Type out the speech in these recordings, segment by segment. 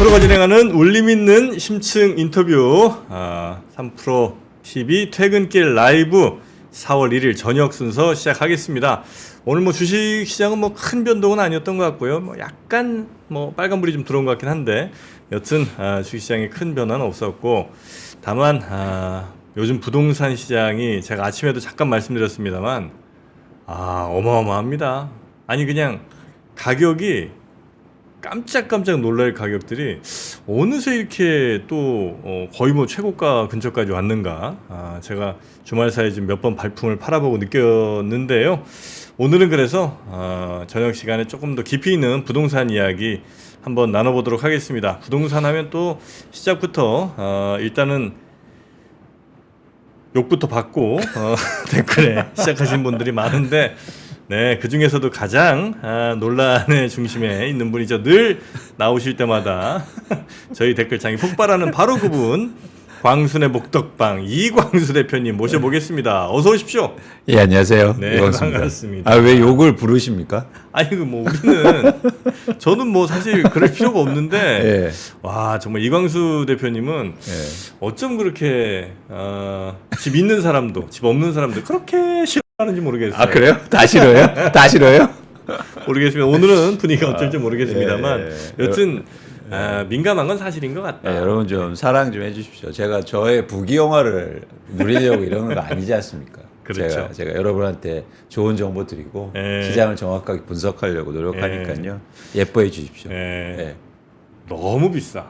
3프로가 진행하는 울림있는 심층 인터뷰 3프로 TV 퇴근길 라이브 4월 1일 저녁 순서 시작하겠습니다. 오늘 뭐 주식시장은 뭐 큰 변동은 아니었던 것 같고요. 뭐 약간 뭐 빨간불이 좀 들어온 것 같긴 한데 여튼 주식시장에 큰 변화는 없었고 다만 요즘 부동산 시장이 제가 아침에도 잠깐 말씀드렸습니다만 어마어마합니다. 아니 그냥 가격이 깜짝깜짝 놀랄 가격들이 어느새 이렇게 또 거의 뭐 최고가 근처까지 왔는가. 제가 주말 사이에 지금 몇 번 발품을 팔아보고 느꼈는데요. 오늘은 그래서 저녁 시간에 조금 더 깊이 있는 부동산 이야기 한번 나눠보도록 하겠습니다. 부동산 하면 또 시작부터 일단은 욕부터 받고 댓글에 시작하신 분들이 많은데 네, 그 중에서도 가장 논란의 중심에 있는 분이죠. 늘 나오실 때마다 저희 댓글창이 폭발하는 바로 그분, 광순의 복덕방 이광수 대표님 모셔보겠습니다. 어서 오십시오. 예, 안녕하세요. 네, 이광수입니다. 반갑습니다. 왜 욕을 부르십니까? 아니 뭐 우리는 저는 뭐 사실 그럴 필요가 없는데 예. 와 정말 이광수 대표님은 어쩜 그렇게 집 있는 사람도 집 없는 사람도 그렇게 싫어하는지 모르겠어요. 그래요? 다 싫어요? 다 싫어요? 모르겠습니다. 오늘은 분위기가 어떨지 모르겠습니다만 예. 여튼 민감한 건 사실인 것 같다. 여러분 좀 사랑 좀 해주십시오. 제가 저의 부귀영화를 누리려고 이러는 거 아니지 않습니까? 그렇죠. 제가 여러분한테 좋은 정보 드리고 시장을 정확하게 분석하려고 노력하니까요. 예뻐해 주십시오. 예. 너무 비싸.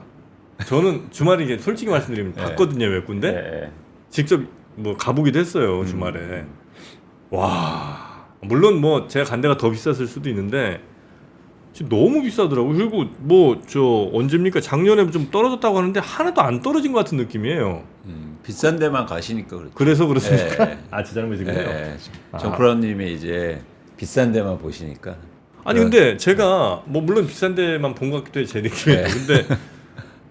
저는 주말에 이제 솔직히 말씀드리면 봤거든요, 외국인데 직접 뭐 가보기도 했어요 주말에. 와 물론 뭐 제가 간 데가 더 비쌌을 수도 있는데 지금 너무 비싸더라고요. 그리고 뭐 저 언제입니까? 작년에 좀 떨어졌다고 하는데 하나도 안 떨어진 것 같은 느낌이에요. 비싼 데만 가시니까 그렇죠. 그래서 그렇습니까? 제 잘못이군요. 정프로님이 이제 비싼 데만 보시니까. 아니 근데 제가 뭐 물론 비싼 데만 본 것 같기도 해 제 느낌에. 근데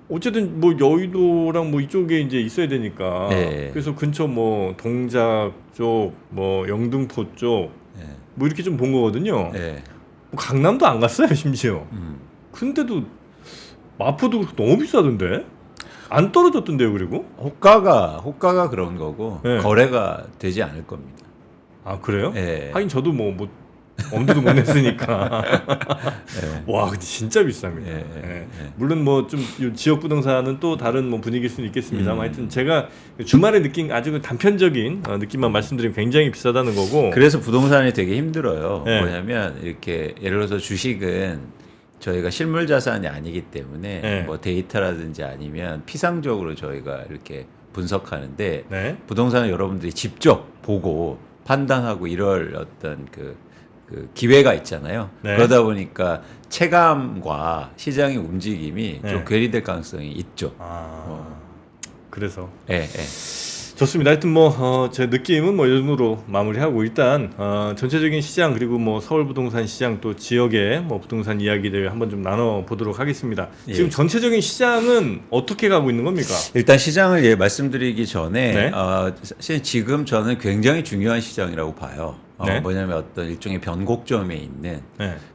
어쨌든 뭐 여의도랑 뭐 이쪽에 이제 있어야 되니까 그래서 근처 뭐 동작 쪽, 뭐 영등포 쪽, 뭐 이렇게 좀 본 거거든요. 뭐 강남도 안 갔어요 심지어. 근데도 마포도 너무 비싸던데 안 떨어졌던데요 그리고? 호가가 그런 거고 거래가 되지 않을 겁니다. 그래요? 하긴 저도 뭐 엄두도 못 냈으니까. 와, 근데 진짜 비쌉니다. 물론 뭐 좀 지역 부동산은 또 다른 뭐 분위기일 수는 있겠습니다만 하여튼 제가 주말에 느낀 아주 단편적인 느낌만 말씀드리면 굉장히 비싸다는 거고. 그래서 부동산이 되게 힘들어요. 뭐냐면 이렇게 예를 들어서 주식은 저희가 실물 자산이 아니기 때문에 뭐 데이터라든지 아니면 피상적으로 저희가 이렇게 분석하는데 부동산은 여러분들이 직접 보고 판단하고 이럴 어떤 그 기회가 있잖아요. 그러다 보니까 체감과 시장의 움직임이 좀 괴리될 가능성이 있죠. 그래서. 좋습니다. 하여튼 뭐 제 느낌은 뭐 이 정도로 마무리하고 일단 전체적인 시장 그리고 뭐 서울 부동산 시장 또 지역의 뭐 부동산 이야기들 한번 좀 나눠 보도록 하겠습니다. 지금 전체적인 시장은 어떻게 가고 있는 겁니까? 일단 시장을 말씀드리기 전에 사실 지금 저는 굉장히 중요한 시장이라고 봐요. 뭐냐면 어떤 일종의 변곡점에 있는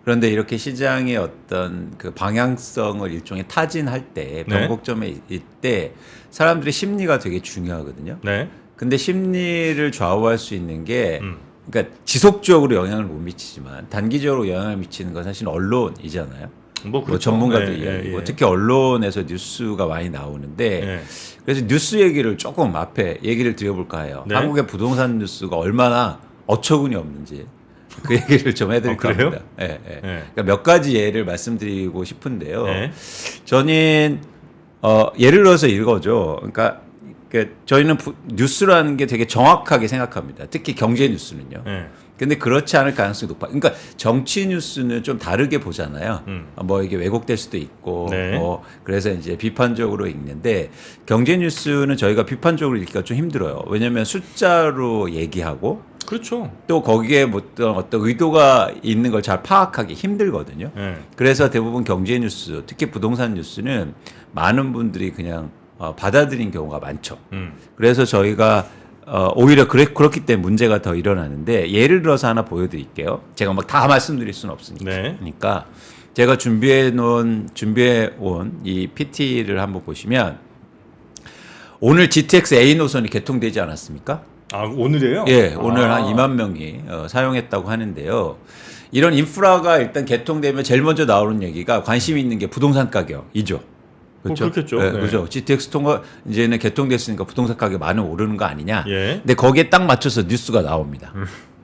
그런데 이렇게 시장의 어떤 그 방향성을 일종의 타진할 때 변곡점에 있을 때 사람들의 심리가 되게 중요하거든요. 근데 심리를 좌우할 수 있는 게 그러니까 지속적으로 영향을 못 미치지만 단기적으로 영향을 미치는 건 사실 언론이잖아요. 뭐 전문가들 이야기고 특히 언론에서 뉴스가 많이 나오는데 그래서 뉴스 얘기를 조금 앞에 얘기를 드려볼까 해요. 한국의 부동산 뉴스가 얼마나 어처구니 없는지 그 얘기를 좀 해드릴까 합니다. 그러니까 몇 가지 예를 말씀드리고 싶은데요. 저는 예를 들어서 이거죠. 그러니까 저희는 뉴스라는 게 되게 정확하게 생각합니다. 특히 경제 뉴스는요. 근데 그렇지 않을 가능성이 높아. 그러니까 정치 뉴스는 좀 다르게 보잖아요. 뭐 이게 왜곡될 수도 있고, 그래서 이제 비판적으로 읽는데 경제 뉴스는 저희가 비판적으로 읽기가 좀 힘들어요. 왜냐하면 숫자로 얘기하고, 그렇죠. 또 거기에 어떤 의도가 있는 걸 잘 파악하기 힘들거든요. 그래서 대부분 경제 뉴스, 특히 부동산 뉴스는 많은 분들이 그냥 받아들인 경우가 많죠. 그래서 저희가 오히려 그렇기 때문에 문제가 더 일어나는데 예를 들어서 하나 보여드릴게요. 제가 막 다 말씀드릴 수는 없으니까. 그러니까 제가 준비해온 이 PT를 한번 보시면 오늘 GTX A 노선이 개통되지 않았습니까? 아, 오늘이에요? 예, 오늘 한 2만 명이 사용했다고 하는데요. 이런 인프라가 일단 개통되면 제일 먼저 나오는 얘기가 관심 있는 게 부동산 가격이죠. 그렇죠? 그렇겠죠. 네, 네. 그렇죠. GTX 통과 이제는 개통됐으니까 부동산 가격 많이 오르는 거 아니냐. 예. 근데 거기에 딱 맞춰서 뉴스가 나옵니다.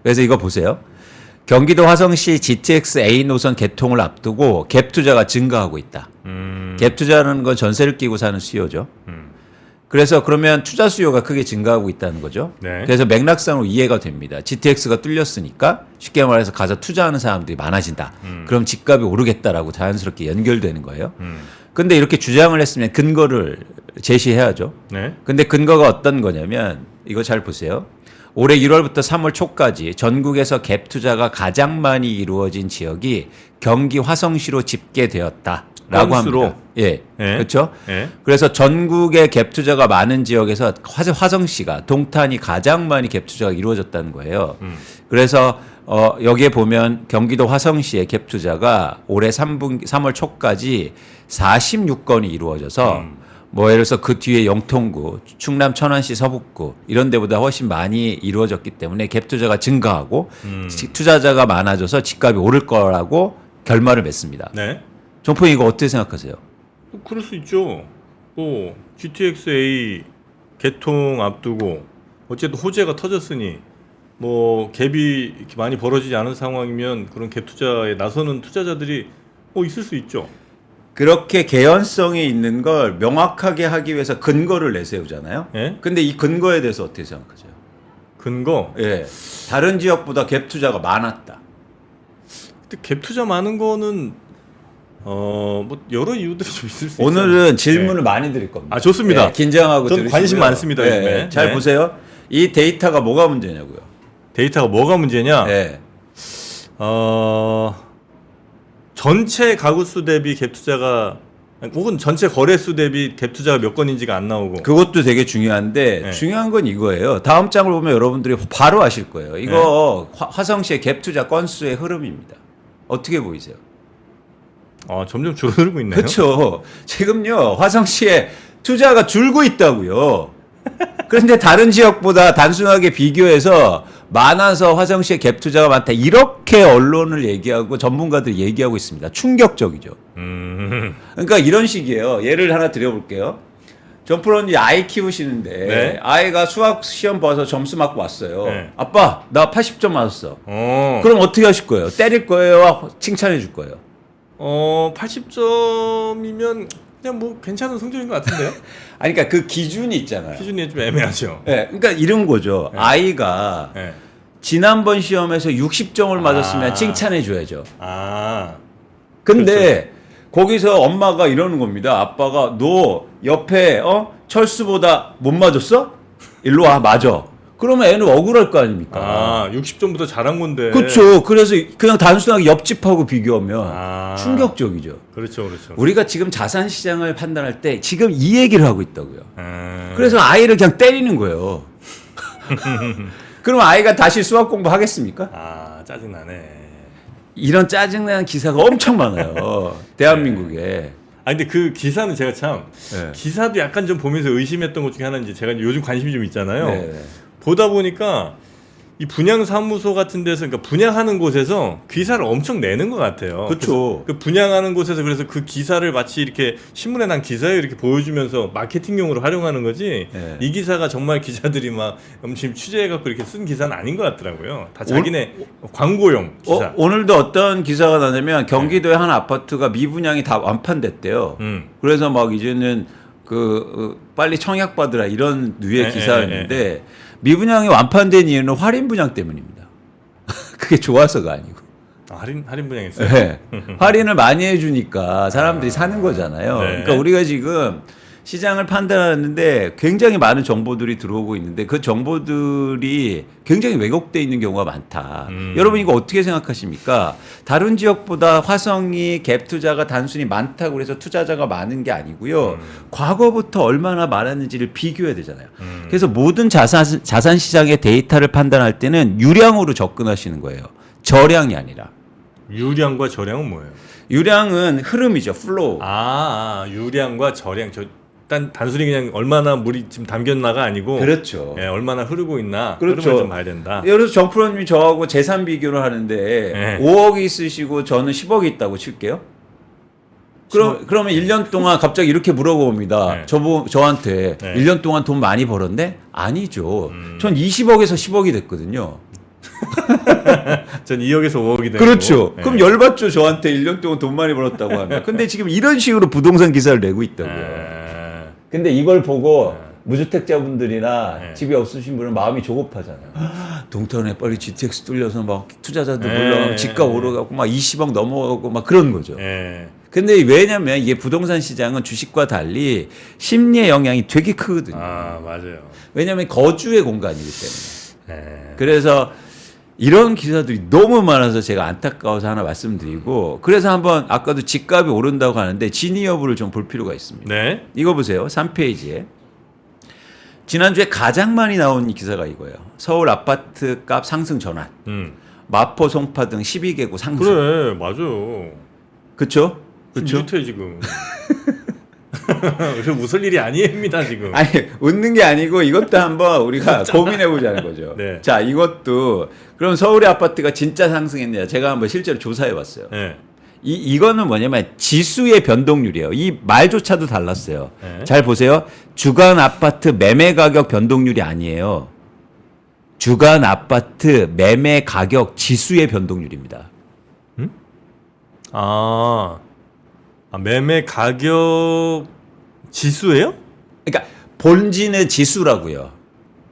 그래서 이거 보세요. 경기도 화성시 GTX A 노선 개통을 앞두고 갭 투자가 증가하고 있다. 갭 투자는 건 전세를 끼고 사는 수요죠. 그래서 그러면 투자 수요가 크게 증가하고 있다는 거죠. 네. 그래서 맥락상으로 이해가 됩니다. GTX가 뚫렸으니까 쉽게 말해서 가서 투자하는 사람들이 많아진다. 그럼 집값이 오르겠다라고 자연스럽게 연결되는 거예요. 근데 이렇게 주장을 했으면 근거를 제시해야죠. 네. 근데 근거가 어떤 거냐면 이거 잘 보세요. 올해 1월부터 3월 초까지 전국에서 갭 투자가 가장 많이 이루어진 지역이 경기 화성시로 집계되었다라고 건수로? 합니다. 예, 예. 그렇죠. 예. 그래서 전국의 갭 투자가 많은 지역에서 화성시가 동탄이 가장 많이 갭 투자가 이루어졌다는 거예요. 그래서 여기에 보면 경기도 화성시의 갭 투자가 올해 3월 초까지 46건이 이루어져서 뭐 예를 들어서 그 뒤에 영통구, 충남 천안시 서북구 이런 데보다 훨씬 많이 이루어졌기 때문에 갭 투자가 증가하고 투자자가 많아져서 집값이 오를 거라고 결말을 맺습니다. 네. 정풍이 이거 어떻게 생각하세요? 그럴 수 있죠. 뭐 GTX-A 개통 앞두고 어쨌든 호재가 터졌으니 뭐 갭이 이렇게 많이 벌어지지 않은 상황이면 그런 갭 투자에 나서는 투자자들이 있을 수 있죠. 그렇게 개연성이 있는 걸 명확하게 하기 위해서 근거를 내세우잖아요. 예? 근데 이 근거에 대해서 어떻게 생각하세요? 근거. 예. 다른 지역보다 갭 투자가 많았다. 근데 갭 투자 많은 거는 뭐 여러 이유들이 좀 있을 수 있죠. 오늘은 질문을 많이 드릴 겁니다. 아, 좋습니다. 예, 긴장하고 전 들으시고요. 관심 많습니다, 예, 요즘에. 잘 네. 보세요. 이 데이터가 뭐가 문제냐고요. 데이터가 뭐가 문제냐? 예. 전체 가구 수 대비 갭 투자가 혹은 전체 거래 수 대비 갭 투자가 몇 건인지가 안 나오고. 그것도 되게 중요한데 네. 중요한 건 이거예요. 다음 장을 보면 여러분들이 바로 아실 거예요. 이거 화성시의 갭 투자 건수의 흐름입니다. 어떻게 보이세요? 점점 줄어들고 있네요. 그렇죠. 지금요 화성시에 투자가 줄고 있다고요. 그런데 다른 지역보다 단순하게 비교해서 많아서 화성시에 갭 투자가 많다. 이렇게 언론을 얘기하고 전문가들이 얘기하고 있습니다. 충격적이죠. 그러니까 이런 식이에요. 예를 하나 드려볼게요. 전프로님 아이 키우시는데 네. 아이가 수학 시험 봐서 점수 맞고 왔어요. 네. 아빠 나 80점 맞았어. 그럼 그럼 어떻게 하실 거예요? 때릴 거예요? 칭찬해 줄 거예요? 80점이면 그냥 뭐 괜찮은 성적인 것 같은데요? 아니 그러니까 그 기준이 있잖아요. 기준이 좀 애매하죠. 네, 그러니까 이런 거죠. 네. 아이가 네. 지난번 시험에서 60점을 맞았으면 아. 칭찬해 줘야죠. 아, 근데 거기서 엄마가 이러는 겁니다. 아빠가 너 옆에 철수보다 못 맞았어? 일로 와 맞아. 그러면 애는 억울할 거 아닙니까? 60점보다 잘한 건데. 그렇죠. 그래서 그냥 단순하게 옆집하고 비교하면 충격적이죠. 그렇죠, 그렇죠. 우리가 지금 자산 시장을 판단할 때 지금 이 얘기를 하고 있다고요. 그래서 네. 아이를 그냥 때리는 거예요. 그럼 아이가 다시 수학 공부하겠습니까? 짜증나네. 이런 짜증나는 기사가 엄청 많아요. 대한민국에. 근데 그 기사는 제가 참 네. 기사도 약간 좀 보면서 의심했던 것 중에 하나인지 제가 요즘 관심이 좀 있잖아요. 네. 보다 보니까 이 분양사무소 같은 데서 그러니까 분양하는 곳에서 기사를 엄청 내는 것 같아요. 그쵸. 그래서 그 분양하는 곳에서 그래서 그 기사를 마치 이렇게 신문에 난 기사에 이렇게 보여주면서 마케팅용으로 활용하는 거지. 네. 이 기사가 정말 기자들이 막 지금 취재해갖고 이렇게 쓴 기사는 아닌 것 같더라고요. 다 자기네 광고용 기사. 오늘도 어떤 기사가 나냐면 경기도의 한 아파트가 미분양이 다 완판됐대요. 그래서 막 이제는 빨리 청약 받으라 이런 류의 기사였는데 미분양이 완판된 이유는 할인 분양 때문입니다. 그게 좋아서가 아니고. 할인 분양했어요. 네. 할인을 많이 해주니까 사람들이 사는 거잖아요. 네. 그러니까 우리가 지금 시장을 판단하는데 굉장히 많은 정보들이 들어오고 있는데 그 정보들이 굉장히 왜곡되어 있는 경우가 많다. 여러분 이거 어떻게 생각하십니까? 다른 지역보다 화성이 갭 투자가 단순히 많다고 해서 투자자가 많은 게 아니고요. 과거부터 얼마나 많았는지를 비교해야 되잖아요. 그래서 모든 자산 시장의 데이터를 판단할 때는 유량으로 접근하시는 거예요. 저량이 아니라. 유량과 저량은 뭐예요? 유량은 흐름이죠. 플로우. 유량과 저량. 단순히 그냥 얼마나 물이 지금 담겼나가 아니고 그렇죠. 예, 얼마나 흐르고 있나 그렇죠. 흐름을 좀 봐야 된다. 예를 들어서 정프로님이 저하고 재산 비교를 하는데 5억이 있으시고 저는 10억이 있다고 칠게요. 그러면 1년 동안 갑자기 이렇게 물어봅니다. 저한테 1년 동안 돈 많이 벌었네? 아니죠. 전 20억에서 10억이 됐거든요. 전 2억에서 5억이 되고. 그렇죠. 그럼 열받죠. 저한테 1년 동안 돈 많이 벌었다고 하면. 근데 지금 이런 식으로 부동산 기사를 내고 있다고요. 근데 이걸 보고 무주택자분들이나 집이 없으신 분은 마음이 조급하잖아요. 동탄에 빨리 GTX 뚫려서 막 투자자들 몰려가고 집값 오르고 막 20억 넘어가고 막 그런 거죠. 근데 왜냐면 이게 부동산 시장은 주식과 달리 심리의 영향이 되게 크거든요. 맞아요. 왜냐면 거주의 공간이기 때문에. 그래서 이런 기사들이 너무 많아서 제가 안타까워서 하나 말씀드리고, 그래서 한번 아까도 집값이 오른다고 하는데 진위 여부를 좀 볼 필요가 있습니다. 네. 이거 보세요. 3페이지에. 지난주에 가장 많이 나온 기사가 이거예요. 서울 아파트 값 상승 전환. 마포, 송파 등 12개구 상승. 그래, 맞아. 그쵸? 그쵸? 못해 지금. 그 웃을 일이 아닙니다 지금. 아니 웃는 게 아니고 이것도 한번 우리가 고민해 보자는 거죠. 네. 자, 이것도 그럼 서울의 아파트가 진짜 상승했냐? 제가 한번 실제로 조사해 봤어요. 네. 이거는 뭐냐면 지수의 변동률이에요. 이 말조차도 달랐어요. 네. 잘 보세요. 주간 아파트 매매 가격 변동률이 아니에요. 주간 아파트 매매 가격 지수의 변동률입니다. 매매 가격 지수예요? 그러니까 본진의 지수라고요.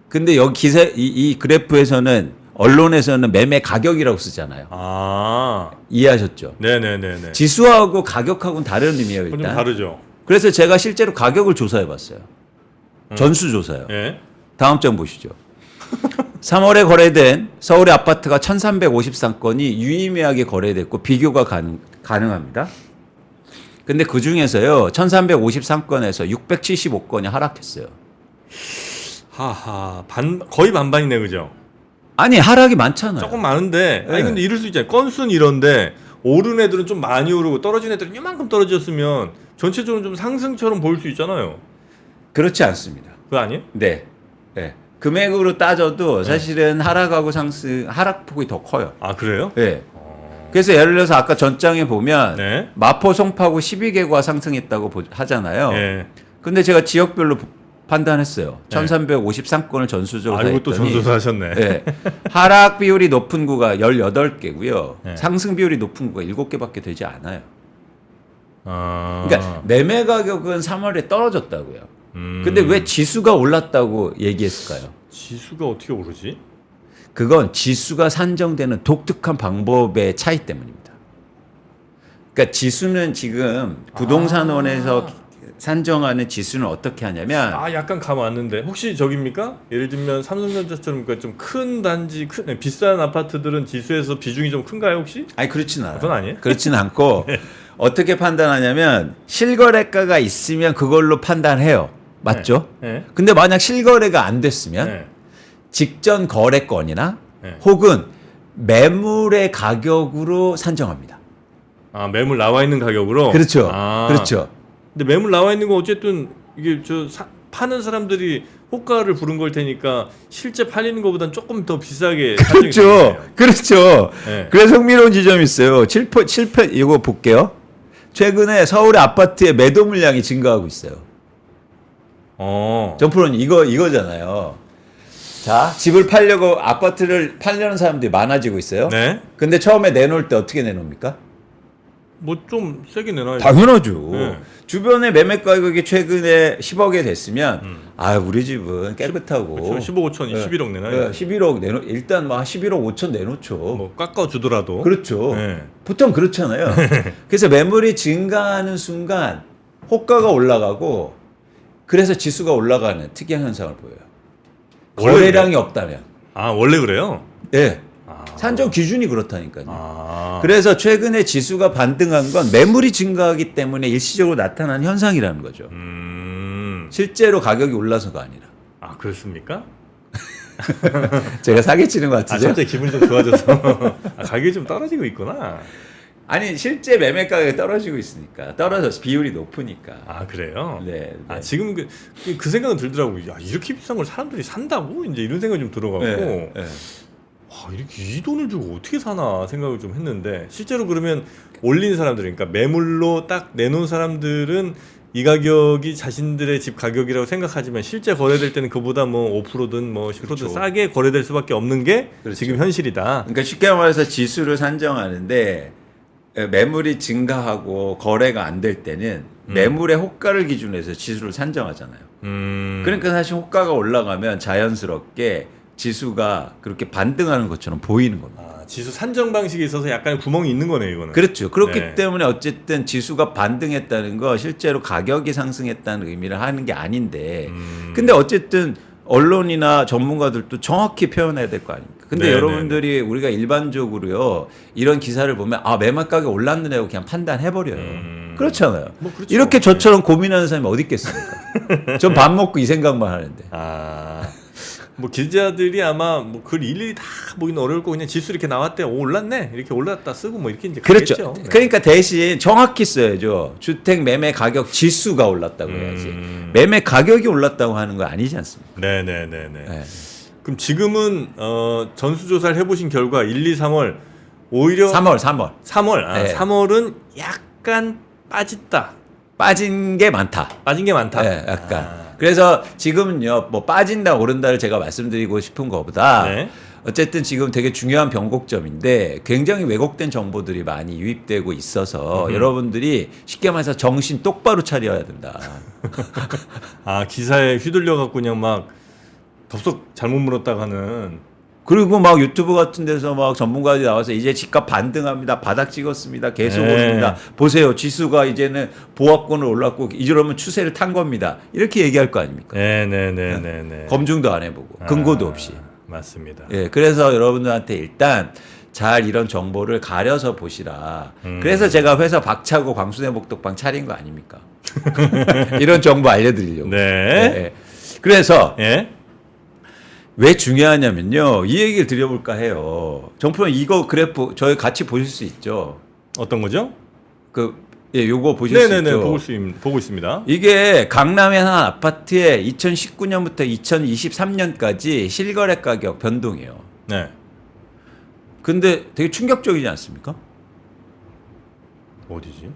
근데 여기 기사 이 그래프에서는 언론에서는 매매 가격이라고 쓰잖아요. 이해하셨죠? 네네네네. 지수하고 가격하고는 다른 의미예요, 일단. 좀 다르죠. 그래서 제가 실제로 가격을 조사해봤어요. 전수 조사요. 네. 다음 장 보시죠. 3월에 거래된 서울의 아파트가 1,353건이 유의미하게 거래됐고 비교가 가능합니다. 근데 그 중에서요, 1,353건에서 675건이 하락했어요. 거의 반반이네, 그죠? 아니, 하락이 많잖아요. 조금 많은데, 네. 근데 이럴 수 있잖아요. 건수는 이런데, 오른 애들은 좀 많이 오르고, 떨어진 애들은 이만큼 떨어졌으면, 전체적으로 좀 상승처럼 보일 수 있잖아요. 그렇지 않습니다. 그거 아니에요? 네. 네. 금액으로 따져도 사실은 하락하고 하락폭이 더 커요. 그래요? 네. 그래서 예를 들어서 아까 전장에 보면 네. 마포, 송파구 12개구가 상승했다고 하잖아요. 네. 근데 제가 지역별로 판단했어요. 1,353건을 전수조사했더니 이것도 전수조사하셨네. 네. 하락 비율이 높은 구가 18개고요. 네. 상승 비율이 높은 구가 7개밖에 되지 않아요. 그러니까 매매 가격은 3월에 떨어졌다고요. 근데 왜 지수가 올랐다고 얘기했을까요? 지수가 어떻게 오르지? 그건 지수가 산정되는 독특한 방법의 차이 때문입니다. 그러니까 지수는 지금 부동산원에서 산정하는 지수는 어떻게 하냐면 약간 감 왔는데 혹시 저깁니까? 예를 들면 삼성전자처럼 좀 큰 단지, 비싼 아파트들은 지수에서 비중이 좀 큰가요 혹시? 아니 그렇진 않아요. 그건 아니에요? 그렇진 않고 네. 어떻게 판단하냐면 실거래가가 있으면 그걸로 판단해요. 맞죠? 네. 근데 만약 실거래가 안 됐으면 네. 직전 직전 거래건이나 네. 혹은 매물의 가격으로 산정합니다. 매물 나와 있는 가격으로? 그렇죠. 그렇죠. 근데 매물 나와 있는 거 어쨌든 이게 파는 사람들이 호가를 부른 걸 테니까 실제 팔리는 것보다는 조금 더 비싸게 그렇죠. 그렇죠. 네. 그래서 흥미로운 지점이 있어요. 7편 이거 볼게요. 최근에 서울의 아파트의 매도 물량이 증가하고 있어요. 점프로는 이거잖아요. 자, 집을 팔려고 아파트를 팔려는 사람들이 많아지고 있어요. 네. 근데 처음에 내놓을 때 어떻게 내놓습니까? 뭐 좀 세게 내놔야죠. 당연하죠. 네. 주변에 매매 가격이 최근에 10억에 됐으면 우리 집은 깨끗하고 그렇죠. 15천, 11억 내놔요. 11억 일단 막 11억 5천 내놓죠. 뭐 깎아주더라도. 그렇죠. 네. 보통 그렇잖아요. 그래서 매물이 증가하는 순간 호가가 올라가고 그래서 지수가 올라가는 특이한 현상을 보여요. 거래량이 없다면. 원래 그래요? 예. 산정 기준이 그렇다니까요. 아. 그래서 최근에 지수가 반등한 건 매물이 증가하기 때문에 일시적으로 나타난 현상이라는 거죠. 실제로 가격이 올라서가 아니라. 아, 그렇습니까? 제가 사기치는 것 아, 같으죠? 갑자기 기분이 좀 좋아져서. 아, 가격이 좀 떨어지고 있구나. 아니 실제 매매 가격이 떨어지고 있으니까 떨어져서 비율이 높으니까. 아 그래요? 네. 네. 아 지금 그 생각은 들더라고요. 야 이렇게 비싼 걸 사람들이 산다고 이제 이런 생각이 좀 들어갖고 네. 네. 와 이렇게 이 돈을 주고 어떻게 사나 생각을 좀 했는데 실제로 그러면 올린 사람들 그러니까 매물로 딱 내놓은 사람들은 이 가격이 자신들의 집 가격이라고 생각하지만 실제 거래될 때는 그보다 뭐 5%든 뭐 10%든 그렇죠. 싸게 거래될 수밖에 없는 게 그렇죠. 지금 현실이다. 그러니까 쉽게 말해서 지수를 산정하는데 매물이 증가하고 거래가 안 될 때는 매물의 호가를 기준으로 해서 지수를 산정하잖아요. 그러니까 사실 호가가 올라가면 자연스럽게 지수가 그렇게 반등하는 것처럼 보이는 겁니다. 아, 지수 산정 방식에 있어서 약간의 구멍이 있는 거네요, 이거는. 그렇죠. 그렇기 네. 때문에 어쨌든 지수가 반등했다는 거 실제로 가격이 상승했다는 의미를 하는 게 아닌데 근데 어쨌든 언론이나 전문가들도 정확히 표현해야 될 거 아닙니까? 근데 네, 여러분들이 우리가 일반적으로요 이런 기사를 보면 아 매매 가격 올랐네 하고 그냥 판단해버려요. 그렇잖아요. 뭐 그렇죠. 이렇게 저처럼 고민하는 사람이 어디 있겠습니까? 전 밥 먹고 이 생각만 하는데. 아, 뭐 기자들이 아마 뭐 글 일일이 다 보기는 어려울 거고 그냥 지수 이렇게 나왔대, 오, 올랐네, 이렇게 올랐다 쓰고 뭐 이렇게 이제 그렇죠. 가겠죠. 네. 그러니까 대신 정확히 써야죠. 주택 매매 가격 지수가 올랐다고 해야지. 매매 가격이 올랐다고 하는 거 아니지 않습니까? 네네네네. 네. 그럼 지금은 전수조사를 해보신 결과 1, 2, 3월 오히려 3월. 3월 네. 3월은 약간 빠졌다. 빠진 게 많다. 빠진 게 많다. 네, 약간. 그래서 지금은요, 뭐 빠진다 오른다를 제가 말씀드리고 싶은 것보다 네. 어쨌든 지금 되게 중요한 변곡점인데 굉장히 왜곡된 정보들이 많이 유입되고 있어서 여러분들이 쉽게 말해서 정신 똑바로 차려야 된다. 아 기사에 휘둘려 갖고 그냥 막 덥석 잘못 물었다가 하는. 그리고 막 유튜브 같은 데서 막 전문가들이 나와서 이제 집값 반등합니다. 바닥 찍었습니다. 계속 네. 오릅니다. 보세요. 지수가 이제는 보합권을 올랐고 이러면 추세를 탄 겁니다. 이렇게 얘기할 거 아닙니까? 네네네네네. 검증도 안 해보고 근거도 없이. 맞습니다. 예, 그래서 여러분들한테 일단 잘 이런 정보를 가려서 보시라. 그래서 제가 회사 박차고 광순회 복덕방 차린 거 아닙니까? 이런 정보 알려드리려고. 네. 예. 그래서 예? 왜 중요하냐면요. 이 얘기를 드려볼까 해요. 정프로 이거 그래프 저희 같이 보실 수 있죠. 어떤 거죠? 요거 보실 수 네네네 있죠. 보고 있습니다. 이게 강남의 한 아파트의 2019년부터 2023년까지 실거래 가격 변동이에요. 네. 근데 되게 충격적이지 않습니까? 어디지?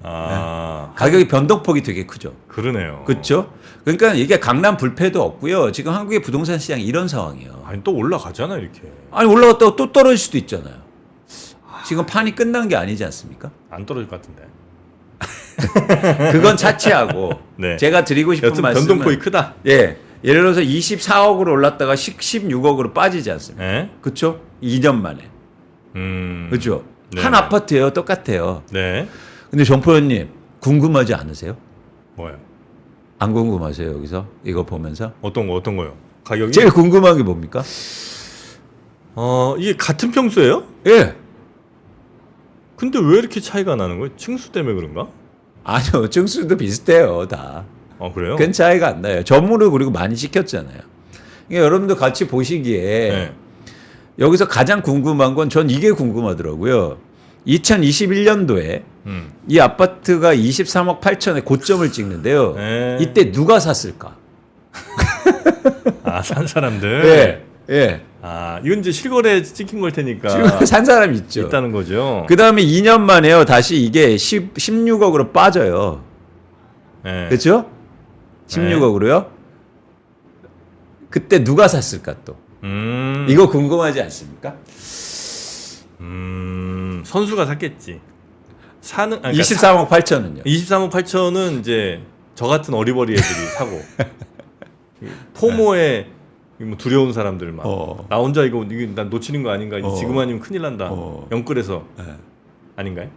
아 가격의 변동폭이 되게 크죠. 그러네요. 그렇죠? 그러니까 이게 강남 불패도 없고요. 지금 한국의 부동산 시장이 이런 상황이에요. 아니 또 올라가잖아 이렇게. 아니 올라갔다가 또 떨어질 수도 있잖아요. 지금 판이 끝난 게 아니지 않습니까? 안 떨어질 것 같은데. 그건 차치하고 네. 제가 드리고 싶은 여튼 말씀은 변동폭이 크다. 예, 예를 들어서 24억으로 올랐다가 16억으로 빠지지 않습니까? 네. 그렇죠? 2년 만에. 그렇죠? 네. 한 아파트예요. 똑같아요. 네. 근데 정포연님 궁금하지 않으세요? 뭐요? 안 궁금하세요? 여기서 이거 보면서? 어떤 거요? 가격이? 제일 궁금한 게 뭡니까? 이게 같은 평수예요? 예. 근데 왜 이렇게 차이가 나는 거예요? 층수 때문에 그런가? 아니요. 층수도 비슷해요. 다. 그래요? 큰 차이가 안 나요. 전문을 그리고 많이 시켰잖아요. 그러니까 여러분도 같이 보시기에 네. 여기서 가장 궁금한 건 전 이게 궁금하더라고요. 2021년도에 이 아파트가 23억 8천에 고점을 찍는데요. 네. 이때 누가 샀을까? 산 사람들. 예. 예. 이건 이제 실거래 찍힌 걸 테니까. 지금 산 사람이 있죠. 있다는 거죠. 그 다음에 2년 만에요. 다시 이게 16억으로 빠져요. 네. 그렇죠? 16억으로요. 그때 누가 샀을까 또? 이거 궁금하지 않습니까? 선수가 샀겠지. 23억 8천은요. 23억 8천은 이제 저 같은 어리버리 애들이 사고. 포모에 뭐 두려운 사람들만. 나 혼자 이거 난 놓치는 거 아닌가? 지금 아니면 큰일 난다. 영끌에서. 아닌가요?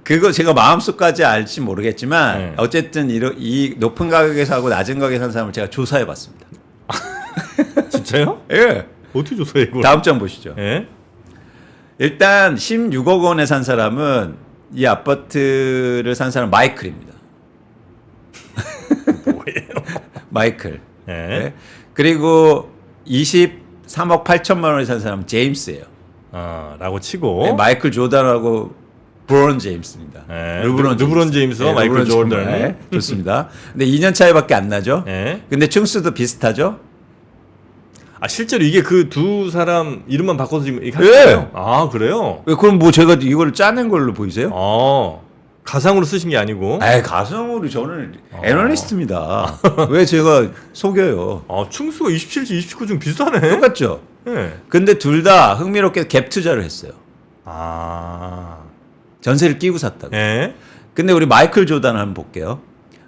그거 제가 마음속까지 알지 모르겠지만 네. 어쨌든 이 높은 가격에 사고 낮은 가격에 산 사람을 제가 조사해 봤습니다. 진짜요? 예. 어떻게 조사해 이걸? 다음 장 보시죠. 예? 일단 16억 원에 산 사람은 이 아파트를 산 사람 마이클입니다. 뭐예요? 마이클. 예. 네. 그리고 23억 8천만 원에 산 사람은 제임스예요. 라고 치고 네, 마이클 조던하고 브론 제임스입니다. 네, 르브론 제임스와 네, 마이클 조던. 네, 좋습니다. 근데 2년 차이밖에 안 나죠. 네. 근데 층수도 비슷하죠. 실제로 이게 그 두 사람 이름만 바꿔서 지금 이렇게 한 예. 거예요? 그래요? 그럼 뭐 제가 이걸 짜낸 걸로 보이세요? 가상으로 쓰신 게 아니고. 가상으로 저는 애널리스트입니다. 왜 제가 속여요? 충수가 27지 29 중 비슷하네. 똑같죠. 네. 근데 둘 다 흥미롭게 갭 투자를 했어요. 전세를 끼고 샀다고. 네. 근데 우리 마이클 조단 한번 볼게요.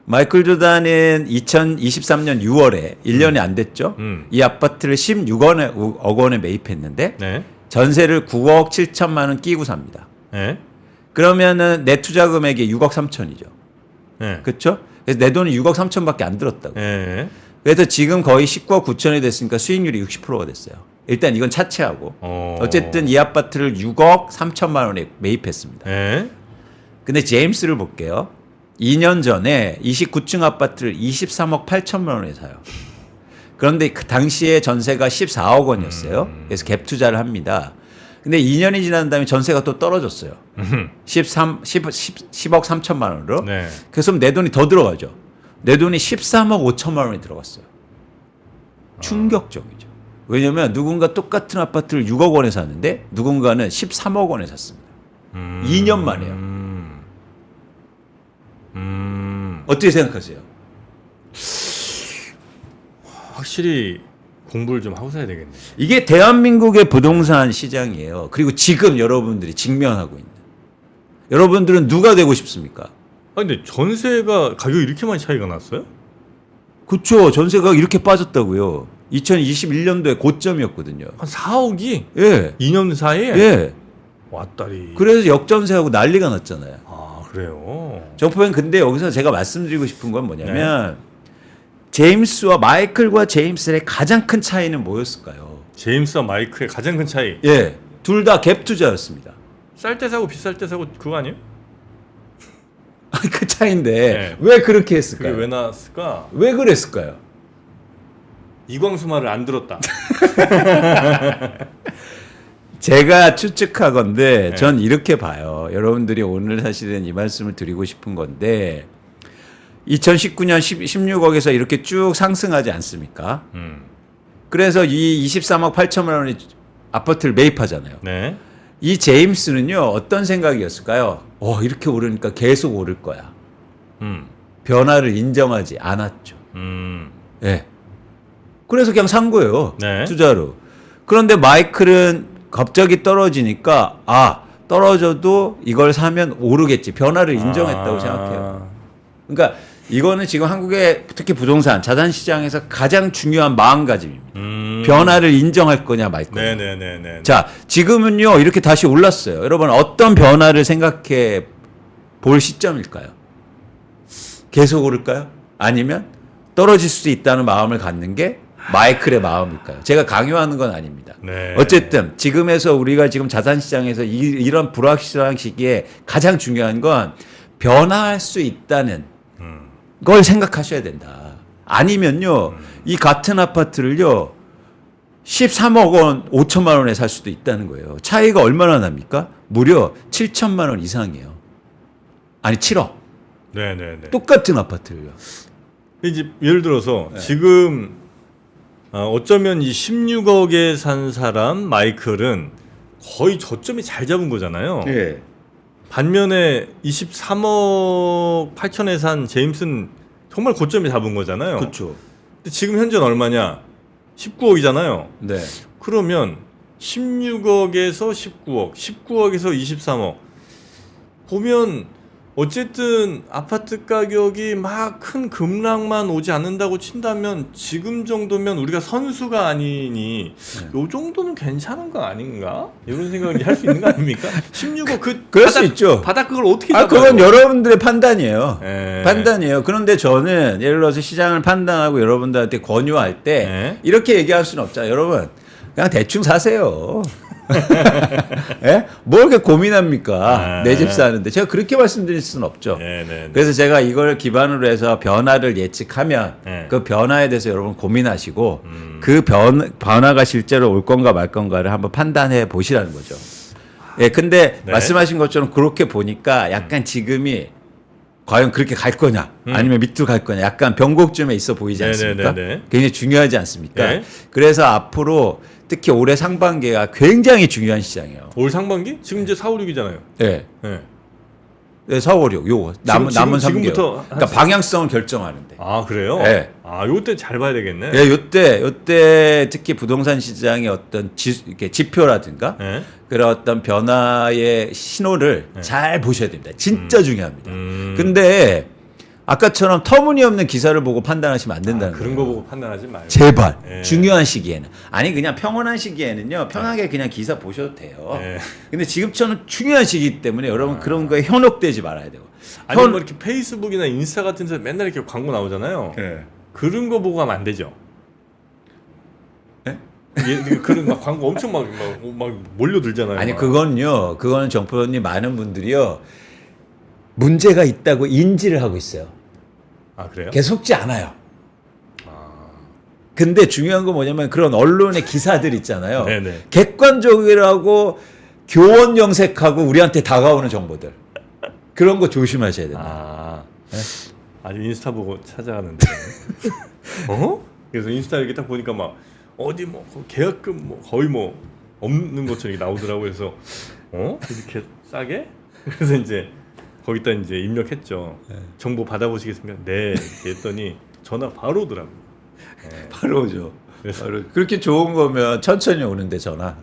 마이클 조단은 2023년 6월에 1년이 안 됐죠. 이 아파트를 16억 원에 매입했는데 네. 전세를 9억 7천만 원 끼고 삽니다. 네. 그러면은 내 투자 금액이 6억 3천이죠. 네. 그렇죠? 그래서 내 돈이 6억 3천밖에 안 들었다고. 네. 그래서 지금 거의 19억 9천이 됐으니까 수익률이 60%가 됐어요. 일단 이건 차치하고. 어쨌든 이 아파트를 6억 3천만 원에 매입했습니다. 네. 근데 제임스를 볼게요. 2년 전에 29층 아파트를 23억 8천만 원에 사요. 그런데 그 당시에 전세가 14억 원이었어요. 그래서 갭 투자를 합니다. 근데 2년이 지난 다음에 전세가 또 떨어졌어요. 10억 3천만 원으로. 네. 그래서 내 돈이 더 들어가죠. 내 돈이 13억 5천만 원이 들어갔어요. 충격적이죠. 왜냐하면 누군가 똑같은 아파트를 6억 원에 샀는데 누군가는 13억 원에 샀습니다. 2년 만에요. 어떻게 생각하세요? 확실히 공부를 좀 하고 사야 되겠네. 이게 대한민국의 부동산 시장이에요. 그리고 지금 여러분들이 직면하고 있는. 여러분들은 누가 되고 싶습니까? 근데 전세가 가격이 이렇게 많이 차이가 났어요? 그렇죠. 전세가 이렇게 빠졌다고요. 2021년도에 고점이었거든요. 한 4억이? 예. 2년 사이에? 예. 왔다리. 그래서 역전세하고 난리가 났잖아요. 그래요? 정포엔 근데 여기서 제가 말씀드리고 싶은 건 뭐냐면 제임스와 마이클과 제임스의 가장 큰 차이는 뭐였을까요? 제임스와 마이클의 가장 큰 차이. 예. 둘 다 갭 투자였습니다. 쌀 때 사고 비쌀 때 사고 그거 아니에요? 그 차이인데 네. 왜 그렇게 했을까요? 그게 왜 나왔을까? 왜 그랬을까요? 이광수 말을 안 들었다. 제가 추측하건데 전 이렇게 봐요. 여러분들이 오늘 사실은 이 말씀을 드리고 싶은 건데 2019년 16억에서 이렇게 쭉 상승하지 않습니까? 그래서 이 23억 8천만 원의 아파트를 매입하잖아요. 네. 이 제임스는요 어떤 생각이었을까요? 이렇게 오르니까 계속 오를 거야. 변화를 인정하지 않았죠. 예. 그래서 그냥 산 거예요. 네. 투자로. 그런데 마이클은 갑자기 떨어지니까 떨어져도 이걸 사면 오르겠지. 변화를 인정했다고 생각해요. 그러니까 이거는 지금 한국의 특히 부동산 자산 시장에서 가장 중요한 마음가짐입니다. 변화를 인정할 거냐 말 거냐. 네네네네. 자, 지금은요 이렇게 다시 올랐어요. 여러분 어떤 변화를 생각해 볼 시점일까요? 계속 오를까요? 아니면 떨어질 수 있다는 마음을 갖는 게 마이클의 마음일까요? 제가 강요하는 건 아닙니다. 네. 어쨌든 지금에서 우리가 지금 자산 시장에서 이런 불확실한 시기에 가장 중요한 건 변화할 수 있다는 걸 생각하셔야 된다. 아니면요 이 같은 아파트를요 13억 원 5천만 원에 살 수도 있다는 거예요. 차이가 얼마나 납니까? 무려 7천만 원 이상이에요. 아니 7억. 네네네. 똑같은 아파트를요. 이제 예를 들어서 지금 어쩌면 이 16억에 산 사람 마이클은 거의 저점이 잘 잡은 거잖아요. 예. 반면에 23억 8천에 산 제임스는 정말 고점에 잡은 거잖아요. 그렇죠. 근데 지금 현재는 얼마냐? 19억이잖아요. 네. 그러면 16억에서 19억, 19억에서 23억 보면 어쨌든 아파트 가격이 막 큰 급락만 오지 않는다고 친다면 지금 정도면 우리가 선수가 아니니 요 정도는 괜찮은 거 아닌가? 이런 생각을 할 수 있는 거 아닙니까? 16억 그럴 수 있죠. 바닥 그걸 어떻게 잡아요? 그건 여러분들의 판단이에요. 예. 판단이에요. 그런데 저는 예를 들어서 시장을 판단하고 여러분들한테 권유할 때 이렇게 얘기할 수는 없잖아요. 여러분 그냥 대충 사세요. 예? 뭘 이렇게 고민합니까? 내 집 사는데. 제가 그렇게 말씀드릴 수는 없죠. 그래서 제가 이걸 기반으로 해서 변화를 예측하면 그 변화에 대해서 여러분 고민하시고 그 변화가 실제로 올 건가 말 건가를 한번 판단해 보시라는 거죠. 예, 근데 말씀하신 것처럼 그렇게 보니까 약간 지금이 과연 그렇게 갈 거냐 아니면 밑으로 갈 거냐 약간 변곡점에 있어 보이지 않습니까? 굉장히 중요하지 않습니까? 네. 그래서 앞으로 특히 올해 상반기가 굉장히 중요한 시장이에요. 올 상반기? 지금 이제 4, 5, 6이잖아요. 네. 네, 4, 5, 6 요거 남은 3개월. 지금부터 그러니까 방향성을 결정하는데. 아, 그래요? 네. 아, 요때 잘 봐야 되겠네. 네, 요때 특히 부동산 시장의 어떤 이렇게 지표라든가 네. 그런 어떤 변화의 신호를 잘 보셔야 됩니다. 진짜 중요합니다. 근데 아까처럼 터무니없는 기사를 보고 판단하시면 안 된다는 거예요. 그런 거 보고 판단하지 말고. 제발. 네. 중요한 시기에는. 아니 그냥 평온한 시기에는요. 편하게 그냥 기사 보셔도 돼요. 네. 근데 지금처럼 중요한 시기이기 때문에 여러분 그런 거에 현혹되지 말아야 되고. 아니 뭐 이렇게 페이스북이나 인스타 같은 데서 맨날 이렇게 광고 나오잖아요. 네. 그런 거 보고 하면 안 되죠. 네? 그런 막 광고 엄청 막 몰려들잖아요. 아니 막. 그거는 정프로님 많은 분들이요. 문제가 있다고 인지를 하고 있어요. 아, 그래요? 속지 않아요. 아. 근데 중요한 건 뭐냐면 그런 언론의 기사들 있잖아요. 네네. 객관적이라고 교원 영색하고 우리한테 다가오는 정보들. 그런 거 조심하셔야 된다. 아. 네? 아주 인스타 보고 찾아가는데. 어? 그래서 인스타 이렇게 딱 보니까 막 어디 뭐 계약금 뭐 거의 뭐 없는 것처럼 이렇게 나오더라고요. 그래서 이렇게 싸게? 그래서 이제 거기다 이제 입력했죠. 정보 받아보시겠습니까? 네. 이렇게 했더니 전화 바로 오더라고요. 네. 바로 오죠. 그래서 바로. 그렇게 좋은 거면 천천히 오는데 전화.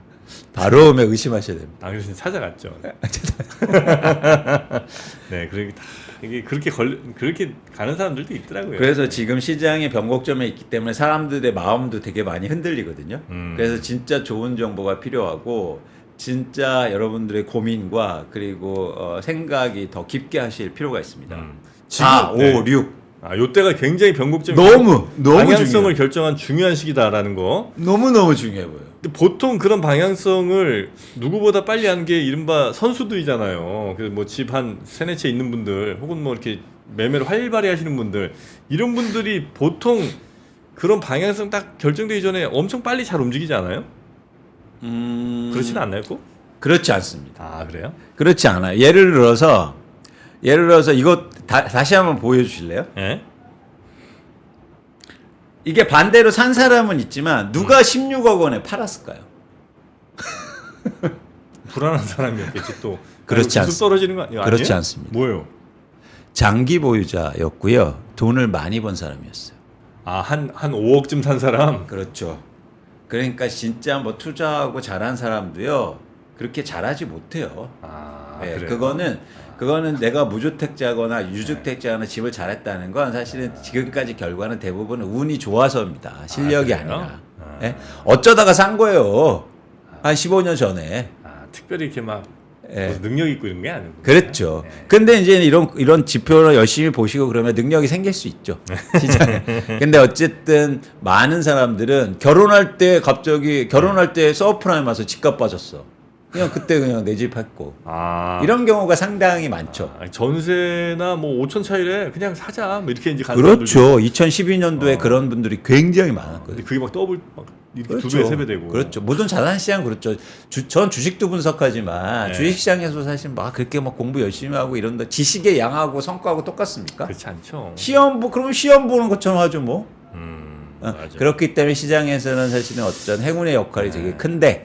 바로 오면 의심하셔야 됩니다. 그래서 찾아갔죠. 네, 그렇게 다 이게 그렇게 가는 사람들도 있더라고요. 그래서 지금 시장의 변곡점에 있기 때문에 사람들의 마음도 되게 많이 흔들리거든요. 그래서 진짜 좋은 정보가 필요하고 진짜 여러분들의 고민과 그리고 생각이 더 깊게 하실 필요가 있습니다. 4, 5, 6. 요때가 굉장히 변곡점이 너무 방향성을 중요해요. 결정한 중요한 시기다라는 거. 너무 중요해 보여요. 근데 보통 그런 방향성을 누구보다 빨리 하는 게 이른바 선수들이잖아요. 그래서 뭐 집 한 세네 채 있는 분들, 혹은 뭐 이렇게 매매를 활발히 하시는 분들, 이런 분들이 보통 그런 방향성 딱 결정되기 전에 엄청 빨리 잘 움직이지 않아요? 그렇지는 않나요, 꼭? 그렇지 않습니다. 아, 그래요? 그렇지 않아요. 예를 들어서 이거 다시 한번 보여주실래요? 예? 이게 반대로 산 사람은 있지만 누가 16억 원에 팔았을까요? 불안한 사람이었겠지 또. 그렇지 않습니다. 떨어지는 거 아니에요? 그렇지 않습니다. 뭐예요? 장기 보유자였고요. 돈을 많이 번 사람이었어요. 아, 한 5억쯤 산 사람? 그렇죠. 그러니까 진짜 뭐 투자하고 잘한 사람도요. 그렇게 잘하지 못해요. 아, 네, 그래요? 그거는 내가 무주택자거나 유주택자거나 집을 잘했다는 건 사실은 지금까지 결과는 대부분 운이 좋아서입니다. 실력이 그래요? 아니라. 네? 어쩌다가 산 거예요. 한 15년 전에. 특별히 이렇게 막 예. 무슨 능력 있고 이런 게 아니고. 그렇죠. 근데 이제 이런 지표를 열심히 보시고 그러면 능력이 생길 수 있죠. 시장에. 근데 어쨌든 많은 사람들은 결혼할 때 서프라임 와서 집값 빠졌어. 그냥 그때 그냥 내 집 했고. 이런 경우가 상당히 많죠. 전세나 뭐 5천 차이래 그냥 사자 뭐 이렇게 이제 가는 그렇죠. 2012년도에 그런 분들이 굉장히 많았거든요. 근데 그게 막 더블 막 이렇게 그렇죠. 2배, 3배 되고. 그렇죠. 모든 자산 시장 그렇죠. 전 주식도 분석하지만 주식 시장에서 사실 막 그렇게 막 공부 열심히 하고 이런다. 지식의 양하고 성과하고 똑같습니까? 그렇지 않죠. 그럼 시험 보는 것처럼 하죠, 뭐. 맞아요. 그렇기 때문에 시장에서는 사실은 어떤 행운의 역할이 되게 큰데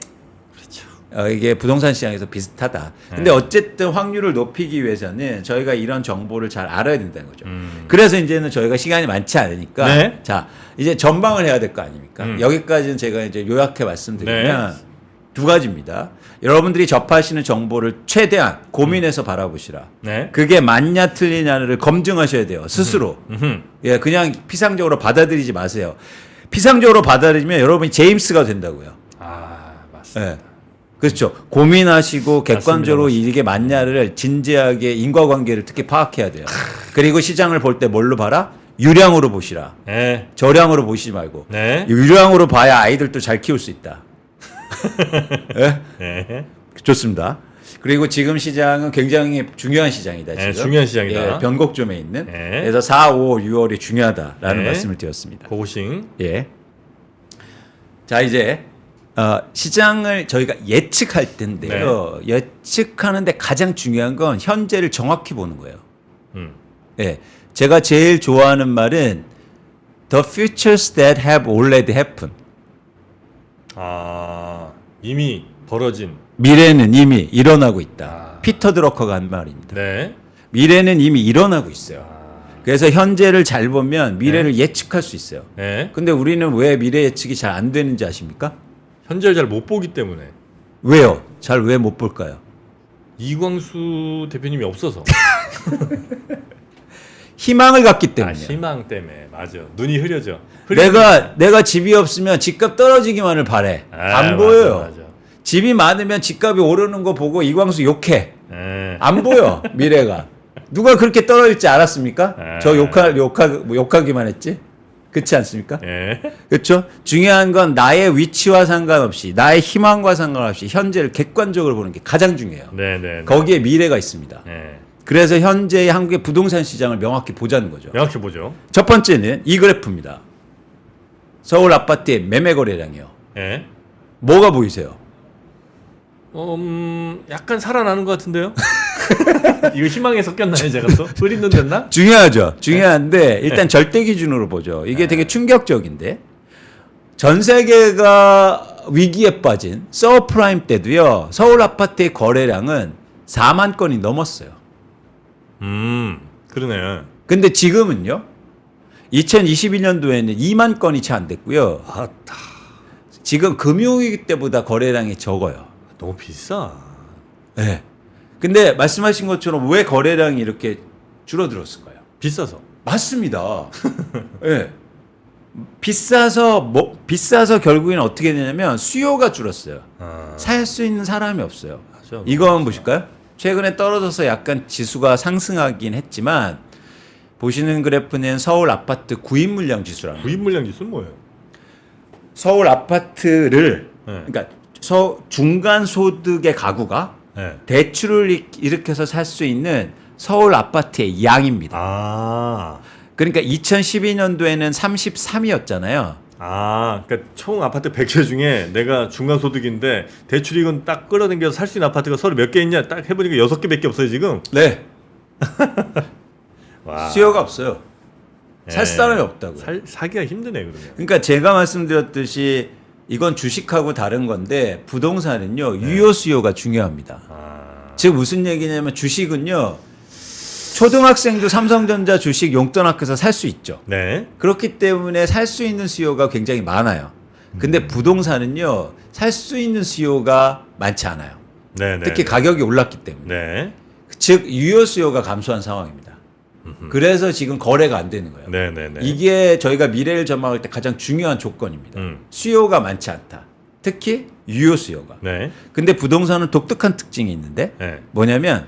그렇죠. 이게 부동산 시장에서 비슷하다. 근데 어쨌든 확률을 높이기 위해서는 저희가 이런 정보를 잘 알아야 된다는 거죠. 그래서 이제는 저희가 시간이 많지 않으니까 네. 자 이제 전망을 해야 될 거 아닙니까? 여기까지는 제가 이제 요약해 말씀드리면 두 가지입니다. 여러분들이 접하시는 정보를 최대한 고민해서 바라보시라. 네. 그게 맞냐 틀리냐를 검증하셔야 돼요. 스스로. 예, 그냥 피상적으로 받아들이지 마세요. 피상적으로 받아들이면 여러분이 제임스가 된다고요. 맞습니다. 예. 그렇죠. 고민하시고 객관적으로 맞습니다. 이게 맞냐를 진지하게 인과관계를 특히 파악해야 돼요. 그리고 시장을 볼 때 뭘로 봐라? 유량으로 보시라. 네. 저량으로 보시지 말고. 네. 유량으로 봐야 아이들도 잘 키울 수 있다. 예? 네. 좋습니다. 그리고 지금 시장은 굉장히 중요한 시장이다. 지금. 네, 중요한 시장이다. 예, 변곡점에 있는. 네. 그래서 4, 5, 6월이 중요하다라는 네. 말씀을 드렸습니다. 고고싱. 예. 자, 이제 시장을 저희가 예측할 텐데요. 예측하는데 가장 중요한 건 현재를 정확히 보는 거예요. 예. 제가 제일 좋아하는 말은 The futures that have already happened. 아, 이미 벌어진. 미래는 이미 일어나고 있다. 피터 드러커가 한 말입니다. 네. 미래는 이미 일어나고 있어요. 그래서 현재를 잘 보면 미래를 예측할 수 있어요. 네. 근데 우리는 왜 미래 예측이 잘 안 되는지 아십니까? 현재를 잘 못 보기 때문에. 왜요? 잘 왜 못 볼까요? 이광수 대표님이 없어서. 희망을 갖기 때문에. 희망 때문에. 맞아. 눈이 흐려져. 내가 집이 없으면 집값 떨어지기만을 바래. 안 보여요. 맞아. 집이 많으면 집값이 오르는 거 보고 이광수 욕해. 안 보여 미래가. 누가 그렇게 떨어질지 알았습니까? 저 욕하기만 했지. 그렇지 않습니까? 그렇죠? 중요한 건 나의 위치와 상관없이 나의 희망과 상관없이 현재를 객관적으로 보는 게 가장 중요해요. 네네. 거기에 미래가 있습니다. 그래서 현재의 한국의 부동산 시장을 명확히 보자는 거죠. 명확히 보죠. 첫 번째는 이 그래프입니다. 서울 아파트의 매매 거래량이요. 네. 뭐가 보이세요? 약간 살아나는 것 같은데요? 이거 희망에 섞였나요, 제가 또? 흐린 눈 됐나? 중요하죠. 중요한데 일단 절대 기준으로 보죠. 이게 되게 충격적인데 전 세계가 위기에 빠진 서프라임 때도요. 서울 아파트의 거래량은 4만 건이 넘었어요. 그러네. 근데 지금은요. 2021년도에는 2만 건이 채 안 됐고요. 지금 금융위기 때보다 거래량이 적어요. 너무 비싸. 네. 근데 말씀하신 것처럼 왜 거래량이 이렇게 줄어들었을까요? 비싸서. 맞습니다. 네. 비싸서 결국에는 어떻게 되냐면 수요가 줄었어요. 살 수 있는 사람이 없어요. 맞아, 이거 한번 보실까요? 최근에 떨어져서 약간 지수가 상승하긴 했지만 보시는 그래프는 서울 아파트 구입 물량 지수라는 구입 물량 지수는 뭐예요? 서울 아파트를 그러니까 중간 소득의 가구가 대출을 일으켜서 살 수 있는 서울 아파트의 양입니다. 그러니까 2012년도에는 33이었잖아요. 그러니까 총 아파트 100채 중에 내가 중간 소득인데 대출 이건 딱 끌어당겨서 살 수 있는 아파트가 서로 몇 개 있냐 딱 해보니까 6개밖에 없어요 지금. 네. 와. 수요가 없어요. 살 사람이 없다고. 사기가 힘드네 그러면. 그러니까 제가 말씀드렸듯이 이건 주식하고 다른 건데 부동산은요 유효 수요가 중요합니다. 즉 무슨 얘기냐면 주식은요 초등학생도 삼성전자 주식 용돈 아껴서 살 수 있죠. 네. 그렇기 때문에 살 수 있는 수요가 굉장히 많아요. 근데 부동산은요 살 수 있는 수요가 많지 않아요. 네네. 특히 가격이 올랐기 때문에. 네. 즉 유효 수요가 감소한 상황입니다. 그래서 지금 거래가 안 되는 거예요. 네네네. 이게 저희가 미래를 전망할 때 가장 중요한 조건입니다. 수요가 많지 않다. 특히 유효 수요가. 네. 근데 부동산은 독특한 특징이 있는데 네. 뭐냐면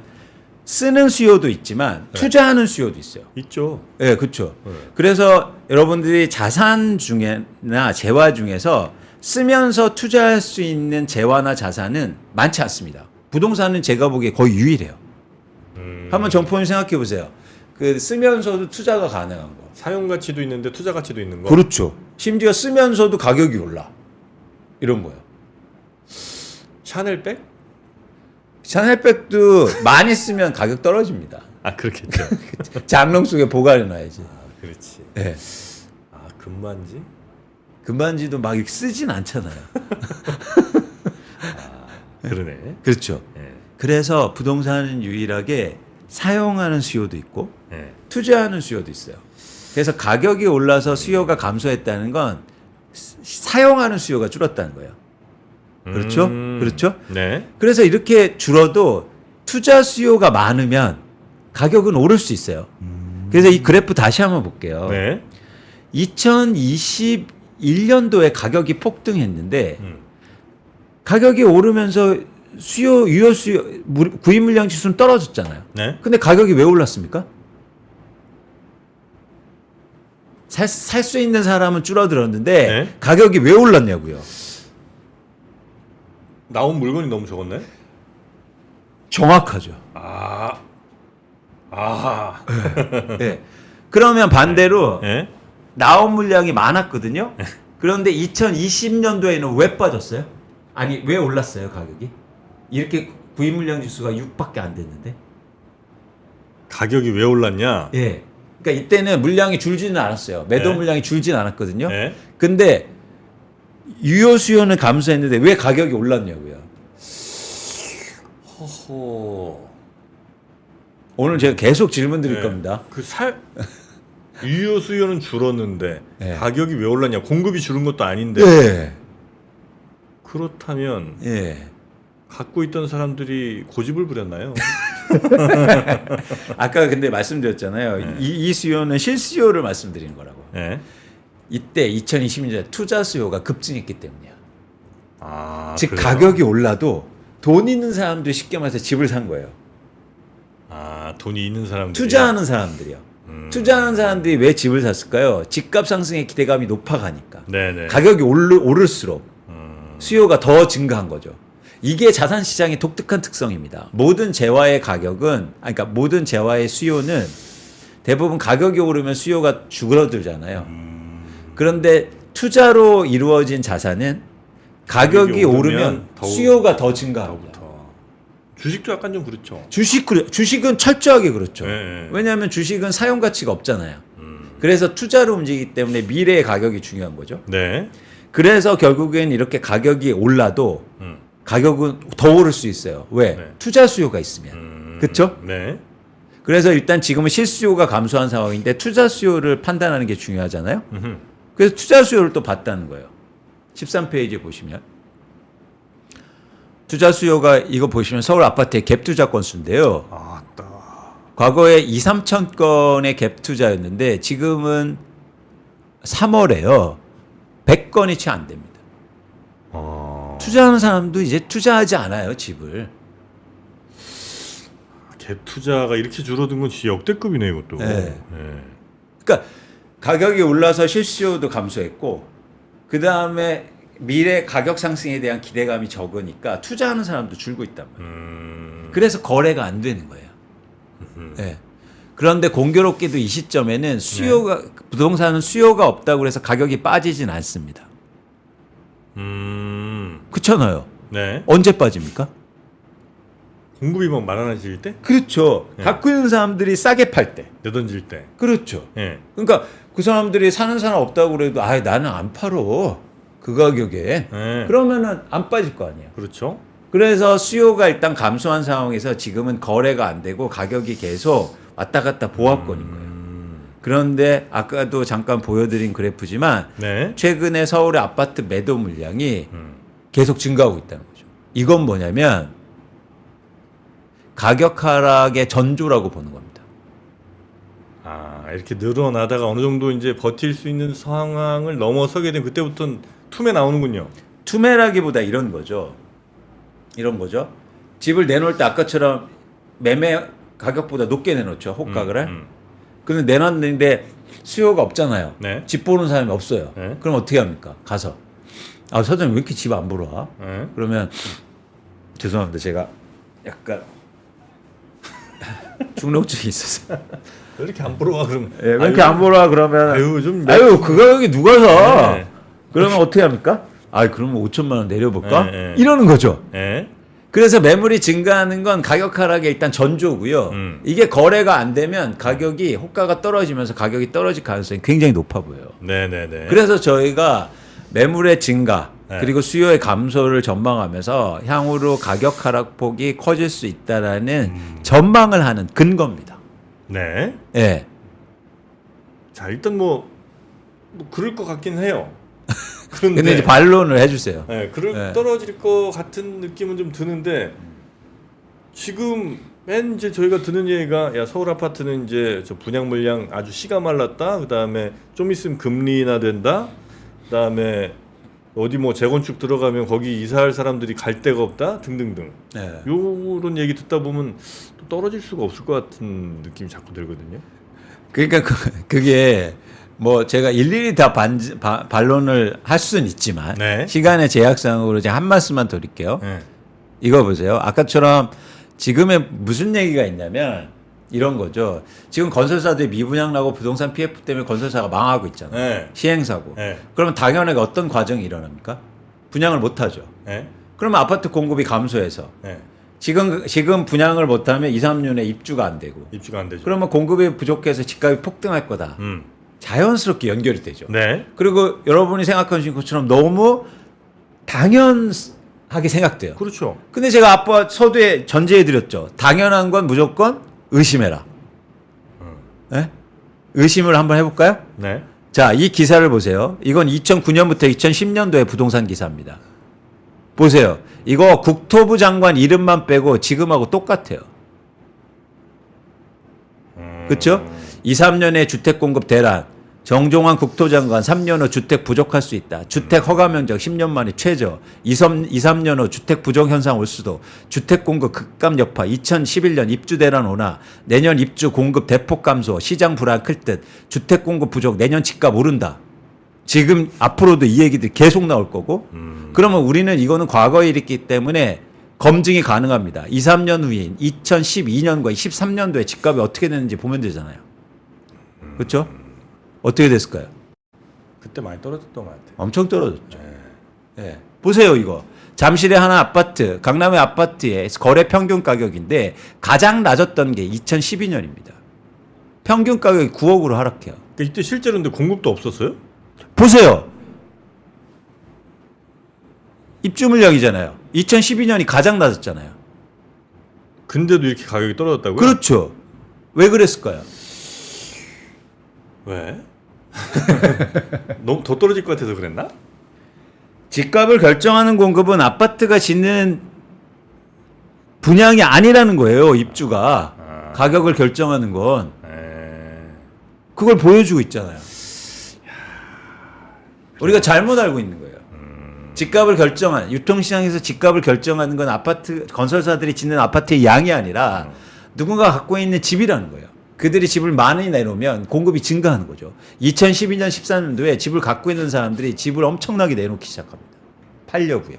쓰는 수요도 있지만 투자하는 수요도 있어요. 있죠. 네, 그렇죠. 그래서 여러분들이 자산 중에나 재화 중에서 쓰면서 투자할 수 있는 재화나 자산은 많지 않습니다. 부동산은 제가 보기에 거의 유일해요. 한번 정포님 생각해 보세요. 그 쓰면서도 투자가 가능한 거. 사용 가치도 있는데 투자 가치도 있는 거. 그렇죠. 심지어 쓰면서도 가격이 올라. 이런 거예요. 샤넬백? 샤넬백도 많이 쓰면 가격 떨어집니다. 그렇겠죠. 장롱 속에 보관해 놔야지. 그렇지. 네. 금반지? 금반지도 막 쓰진 않잖아요. 그러네. 그렇죠. 네. 그래서 부동산은 유일하게 사용하는 수요도 있고 투자하는 수요도 있어요. 그래서 가격이 올라서 수요가 감소했다는 건 사용하는 수요가 줄었다는 거예요. 그렇죠? 그렇죠? 네. 그래서 이렇게 줄어도 투자 수요가 많으면 가격은 오를 수 있어요. 그래서 이 그래프 다시 한번 볼게요. 네. 2021년도에 가격이 폭등했는데 가격이 오르면서 유효 수요, 구입 물량 지수는 떨어졌잖아요. 네. 근데 가격이 왜 올랐습니까? 살 수 있는 사람은 줄어들었는데 가격이 왜 올랐냐고요. 나온 물건이 너무 적었네. 정확하죠. 아. 네. 그러면 반대로 네? 나온 물량이 많았거든요. 그런데 2020년도에는 왜 빠졌어요? 아니 왜 올랐어요 가격이? 이렇게 구입 물량 지수가 6밖에 안 됐는데. 가격이 왜 올랐냐? 예. 그러니까 이때는 물량이 줄지는 않았어요. 매도 네. 물량이 줄지는 않았거든요. 네? 근데 유효 수요는 감소했는데 왜 가격이 올랐냐고요. 허허. 오늘 제가 계속 질문 드릴 네. 겁니다. 유효 수요는 줄었는데 네. 가격이 왜 올랐냐? 공급이 줄은 것도 아닌데. 네. 그렇다면 예. 갖고 있던 사람들이 고집을 부렸나요? 아까 근데 말씀드렸잖아요. 네. 이 수요는 실수요를 말씀드리는 거라고. 네. 이때 2020년에 투자 수요가 급증했기 때문이야. 즉 그래요? 가격이 올라도 돈 있는 사람들이 쉽게 말해서 집을 산 거예요. 돈이 있는 사람들. 투자하는 사람들이요. 투자하는 사람들이 왜 집을 샀을까요? 집값 상승의 기대감이 높아가니까. 네네. 가격이 오를수록 수요가 더 증가한 거죠. 이게 자산 시장의 독특한 특성입니다. 모든 재화의 가격은, 그러니까 모든 재화의 수요는 대부분 가격이 오르면 수요가 줄어들잖아요. 그런데 투자로 이루어진 자산은 가격이 오르면 수요가 더 증가합니다. 주식도 약간 좀 그렇죠. 주식은 철저하게 그렇죠. 네. 왜냐하면 주식은 사용 가치가 없잖아요. 그래서 투자로 움직이기 때문에 미래의 가격이 중요한 거죠. 네. 그래서 결국엔 이렇게 가격이 올라도 가격은 더 오를 수 있어요. 왜? 네. 투자 수요가 있으면. 그렇죠? 네. 그래서 일단 지금은 실수요가 감소한 상황인데 투자 수요를 판단하는 게 중요하잖아요. 그래서 투자 수요를 또 봤다는 거예요. 13페이지에 보시면. 투자 수요가 이거 보시면 서울 아파트의 갭 투자 건수인데요. 과거에 2, 3천 건의 갭 투자였는데 지금은 3월에요. 100건이 채 안 됩니다. 투자하는 사람도 이제 투자하지 않아요, 집을. 갭 투자가 이렇게 줄어든 건 진짜 역대급이네, 이것도. 네. 네. 그러니까 가격이 올라서 실수요도 감소했고 그 다음에 미래 가격 상승에 대한 기대감이 적으니까 투자하는 사람도 줄고 있단 말이에요. 그래서 거래가 안 되는 거예요. 네. 그런데 공교롭게도 이 시점에는 수요가 부동산은 수요가 없다고 해서 가격이 빠지진 않습니다. 그렇잖아요. 네. 언제 빠집니까? 공급이 막 많아질 때? 그렇죠. 네. 갖고 있는 사람들이 싸게 팔 때. 내던질 때. 그렇죠. 네. 그러니까 그 사람들이 사는 사람 없다고 그래도 나는 안 팔어. 그 가격에. 네. 그러면은 안 빠질 거 아니에요. 그렇죠. 그래서 수요가 일단 감소한 상황에서 지금은 거래가 안 되고 가격이 계속 왔다 갔다 보합권인 거예요. 그런데 아까도 잠깐 보여드린 그래프지만 네. 최근에 서울의 아파트 매도 물량이 계속 증가하고 있다는 거죠. 이건 뭐냐면 가격 하락의 전조라고 보는 겁니다. 이렇게 늘어나다가 어느 정도 이제 버틸 수 있는 상황을 넘어서게 되면 그때부터는 툼에 나오는군요. 투매라기보다 이런 거죠. 이런 거죠. 집을 내놓을 때 아까처럼 매매 가격보다 높게 내놓죠. 호가를. 그런데 내놨는데 수요가 없잖아요. 네. 집 보는 사람이 없어요. 네. 그럼 어떻게 합니까? 가서 사장님 왜 이렇게 집 안 보러 와? 네. 그러면 죄송합니다. 제가 약간 중독증이 있어서 왜 이렇게 안 보러 와 그러면? 왜 이렇게 안 보러 와 그러면 좀 그 가격에 누가 사? 네. 그러면 어떻게 합니까? 그러면 5천만 원 내려볼까? 네. 이러는 거죠. 네. 그래서 매물이 증가하는 건 가격 하락의 일단 전조고요. 이게 거래가 안 되면 가격이 호가가 떨어지면서 가격이 떨어질 가능성이 굉장히 높아 보여요. 네네네. 그래서 저희가 매물의 증가 네. 그리고 수요의 감소를 전망하면서 향후로 가격 하락폭이 커질 수 있다라는 전망을 하는 근거입니다. 네. 예. 자 일단 뭐 그럴 것 같긴 해요. 그런데 근데 이제 반론을 해주세요. 네, 네. 떨어질 것 같은 느낌은 좀 드는데 지금 맨 이제 저희가 듣는 얘기가 야 서울 아파트는 이제 저 분양 물량 아주 씨가 말랐다. 그 다음에 좀 있으면 금리 인하된다. 그 다음에 어디 뭐 재건축 들어가면 거기 이사할 사람들이 갈 데가 없다 등등등. 네. 요런 얘기 듣다 보면 또 떨어질 수가 없을 것 같은 느낌이 자꾸 들거든요. 그러니까 그게 뭐 제가 일일이 다 반론을 할 수는 있지만 네. 시간의 제약상으로 제가 한 말씀만 드릴게요. 네. 이거 보세요. 아까처럼 지금의 무슨 얘기가 있냐면 이런 거죠. 지금 건설사들이 미분양 나고 부동산 PF 때문에 건설사가 망하고 있잖아요. 네. 시행사고. 네. 그러면 당연하게 어떤 과정이 일어납니까? 분양을 못 하죠. 네. 그러면 아파트 공급이 감소해서 네. 지금 분양을 못하면 2, 3년에 입주가 안 되고 입주가 안 되죠. 그러면 공급이 부족해서 집값이 폭등할 거다. 자연스럽게 연결이 되죠. 네. 그리고 여러분이 생각하신 것처럼 너무 당연하게 생각돼요. 그렇죠. 근데 제가 아빠 서두에 전제해 드렸죠. 당연한 건 무조건 의심해라. 네? 의심을 한번 해볼까요? 네. 자, 이 기사를 보세요. 이건 2009년부터 2010년도의 부동산 기사입니다. 보세요. 이거 국토부 장관 이름만 빼고 지금하고 똑같아요. 그렇죠? 2, 3년의 주택 공급 대란. 정종환 국토장관 3년 후 주택 부족할 수 있다. 주택 허가 면적 10년 만에 최저. 2, 3년 후 주택 부족 현상 올 수도. 주택 공급 급감 여파. 2011년 입주 대란 오나. 내년 입주 공급 대폭 감소. 시장 불안 클 듯. 주택 공급 부족. 내년 집값 오른다. 지금 앞으로도 이 얘기들 계속 나올 거고. 그러면 우리는 이거는 과거의 일이기 때문에 검증이 가능합니다. 2, 3년 후인 2012년과 13년도에 집값이 어떻게 되는지 보면 되잖아요. 그렇죠? 어떻게 됐을까요? 그때 많이 떨어졌던 것 같아요. 엄청 떨어졌죠. 네. 보세요, 이거. 잠실의 하나 아파트, 강남의 아파트의 거래 평균 가격인데 가장 낮았던 게 2012년입니다. 평균 가격이 9억으로 하락해요. 그러니까 이때 실제로 근데 공급도 없었어요? 보세요. 입주 물량이잖아요. 2012년이 가장 낮았잖아요. 근데도 이렇게 가격이 떨어졌다고요? 그렇죠. 왜 그랬을까요? 왜? 너무 더 떨어질 것 같아서 그랬나? 집값을 결정하는 공급은 아파트가 짓는 분양이 아니라는 거예요. 입주가. 가격을 결정하는 건. 그걸 보여주고 있잖아요. 우리가 잘못 알고 있는 거예요. 집값을 유통시장에서 집값을 결정하는 건 아파트, 건설사들이 짓는 아파트의 양이 아니라 누군가 갖고 있는 집이라는 거예요. 그들이 집을 많이 내놓으면 공급이 증가하는 거죠. 2012년, 13년도에 집을 갖고 있는 사람들이 집을 엄청나게 내놓기 시작합니다. 팔려고요.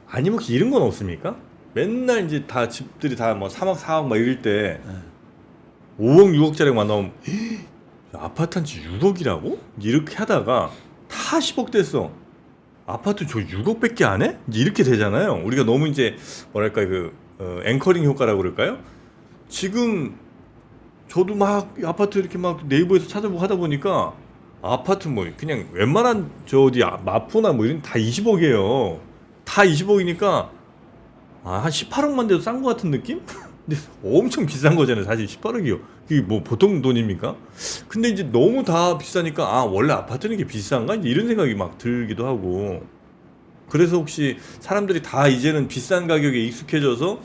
아니면 혹시 이런 건 없습니까? 맨날 이제 다 집들이 다 뭐 3억, 4억 막 이럴 때 5억, 6억짜리만 나오면 아파트 한 지 6억이라고? 이렇게 하다가 다 10억 됐어. 아파트 저 6억밖에 안 해? 이제 이렇게 되잖아요. 우리가 너무 이제 뭐랄까 앵커링 효과라고 그럴까요? 지금 저도 막 아파트 이렇게 막 네이버에서 찾아보고 하다 보니까 아파트 뭐 그냥 웬만한 저 어디 마포나 뭐 이런 다 20억이에요. 다 20억이니까 한 18억만 돼도 싼 것 같은 느낌? 근데 엄청 비싼 거잖아요. 사실 18억이요. 그게 뭐 보통 돈입니까? 근데 이제 너무 다 비싸니까 원래 아파트는 게 비싼가? 이제 이런 생각이 막 들기도 하고. 그래서 혹시 사람들이 다 이제는 비싼 가격에 익숙해져서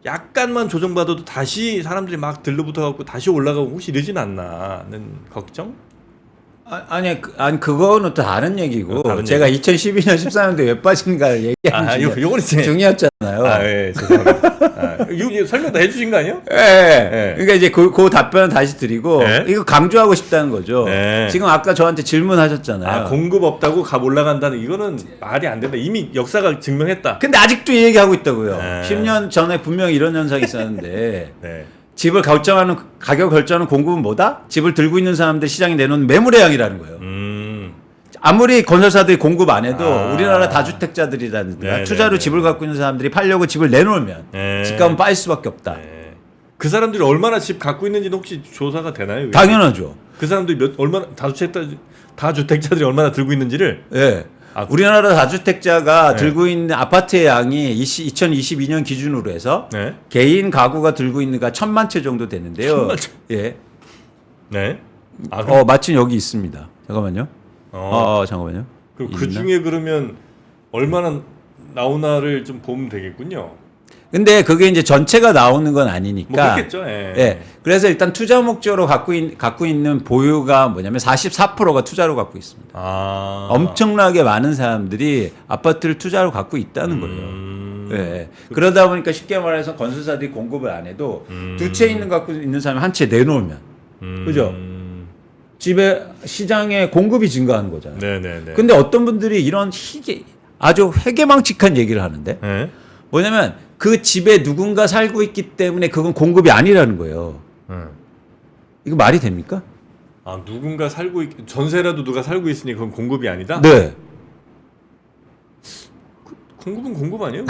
약간만 조정받아도 다시 사람들이 막 들러붙어갖고 다시 올라가고 혹시 이러진 않나는 걱정? 아니 그거는 또 다른 얘기고 다른 제가 얘기. 2012년 14년도에 왜 빠진가 얘기하는 요건 이제 중요했잖아요. 예, 죄송합니다. 이거 설명 다 해주신 거 아니에요? 예. 그러니까 이제 그 답변을 다시 드리고 예? 이거 강조하고 싶다는 거죠. 예. 지금 아까 저한테 질문하셨잖아요. 공급 없다고 값 올라간다는 이거는 말이 안 된다. 이미 역사가 증명했다. 근데 아직도 이 얘기하고 있다고요. 예. 10년 전에 분명히 이런 현상이 있었는데 네. 집을 가격 결정하는 공급은 뭐다? 집을 들고 있는 사람들 시장에 내놓는 매물의 양이라는 거예요. 아무리 건설사들이 공급 안 해도 우리나라 다주택자들이라든가 네, 투자로 네, 집을 네. 갖고 있는 사람들이 팔려고 집을 내놓으면 네. 집값은 빠질 수밖에 없다. 네. 그 사람들이 얼마나 집 갖고 있는지는 혹시 조사가 되나요? 당연하죠. 그 사람들이 얼마나 다주택자들이 얼마나 들고 있는지를. 예. 우리나라 다주택자가 네. 들고 있는 아파트의 양이 2022년 기준으로 해서 네. 개인 가구가 들고 있는 가 1,000만 채 정도 되는데요. 1000만 채. 예. 네. 마침 여기 있습니다. 잠깐만요. 잠깐만요. 그 중에 그러면 얼마나 나오나를 좀 보면 되겠군요. 근데 그게 이제 전체가 나오는 건 뭐 아니니까. 그렇겠죠. 예. 예. 그래서 일단 투자 목적으로 갖고 있는 보유가 뭐냐면 44%가 투자로 갖고 있습니다. 엄청나게 많은 사람들이 아파트를 투자로 갖고 있다는 거예요. 예. 그러다 보니까 쉽게 말해서 건설사들이 공급을 안 해도 두 채 갖고 있는 사람이 한 채 내놓으면. 그죠? 집에 시장에 공급이 증가하는 거잖아요. 네네네. 근데 어떤 분들이 이런 아주 회개망측한 얘기를 하는데 네. 뭐냐면 그 집에 누군가 살고 있기 때문에 그건 공급이 아니라는 거예요. 이거 말이 됩니까? 아, 누군가 전세라도 누가 살고 있으니 그건 공급이 아니다? 네. 공급은 공급 아니에요?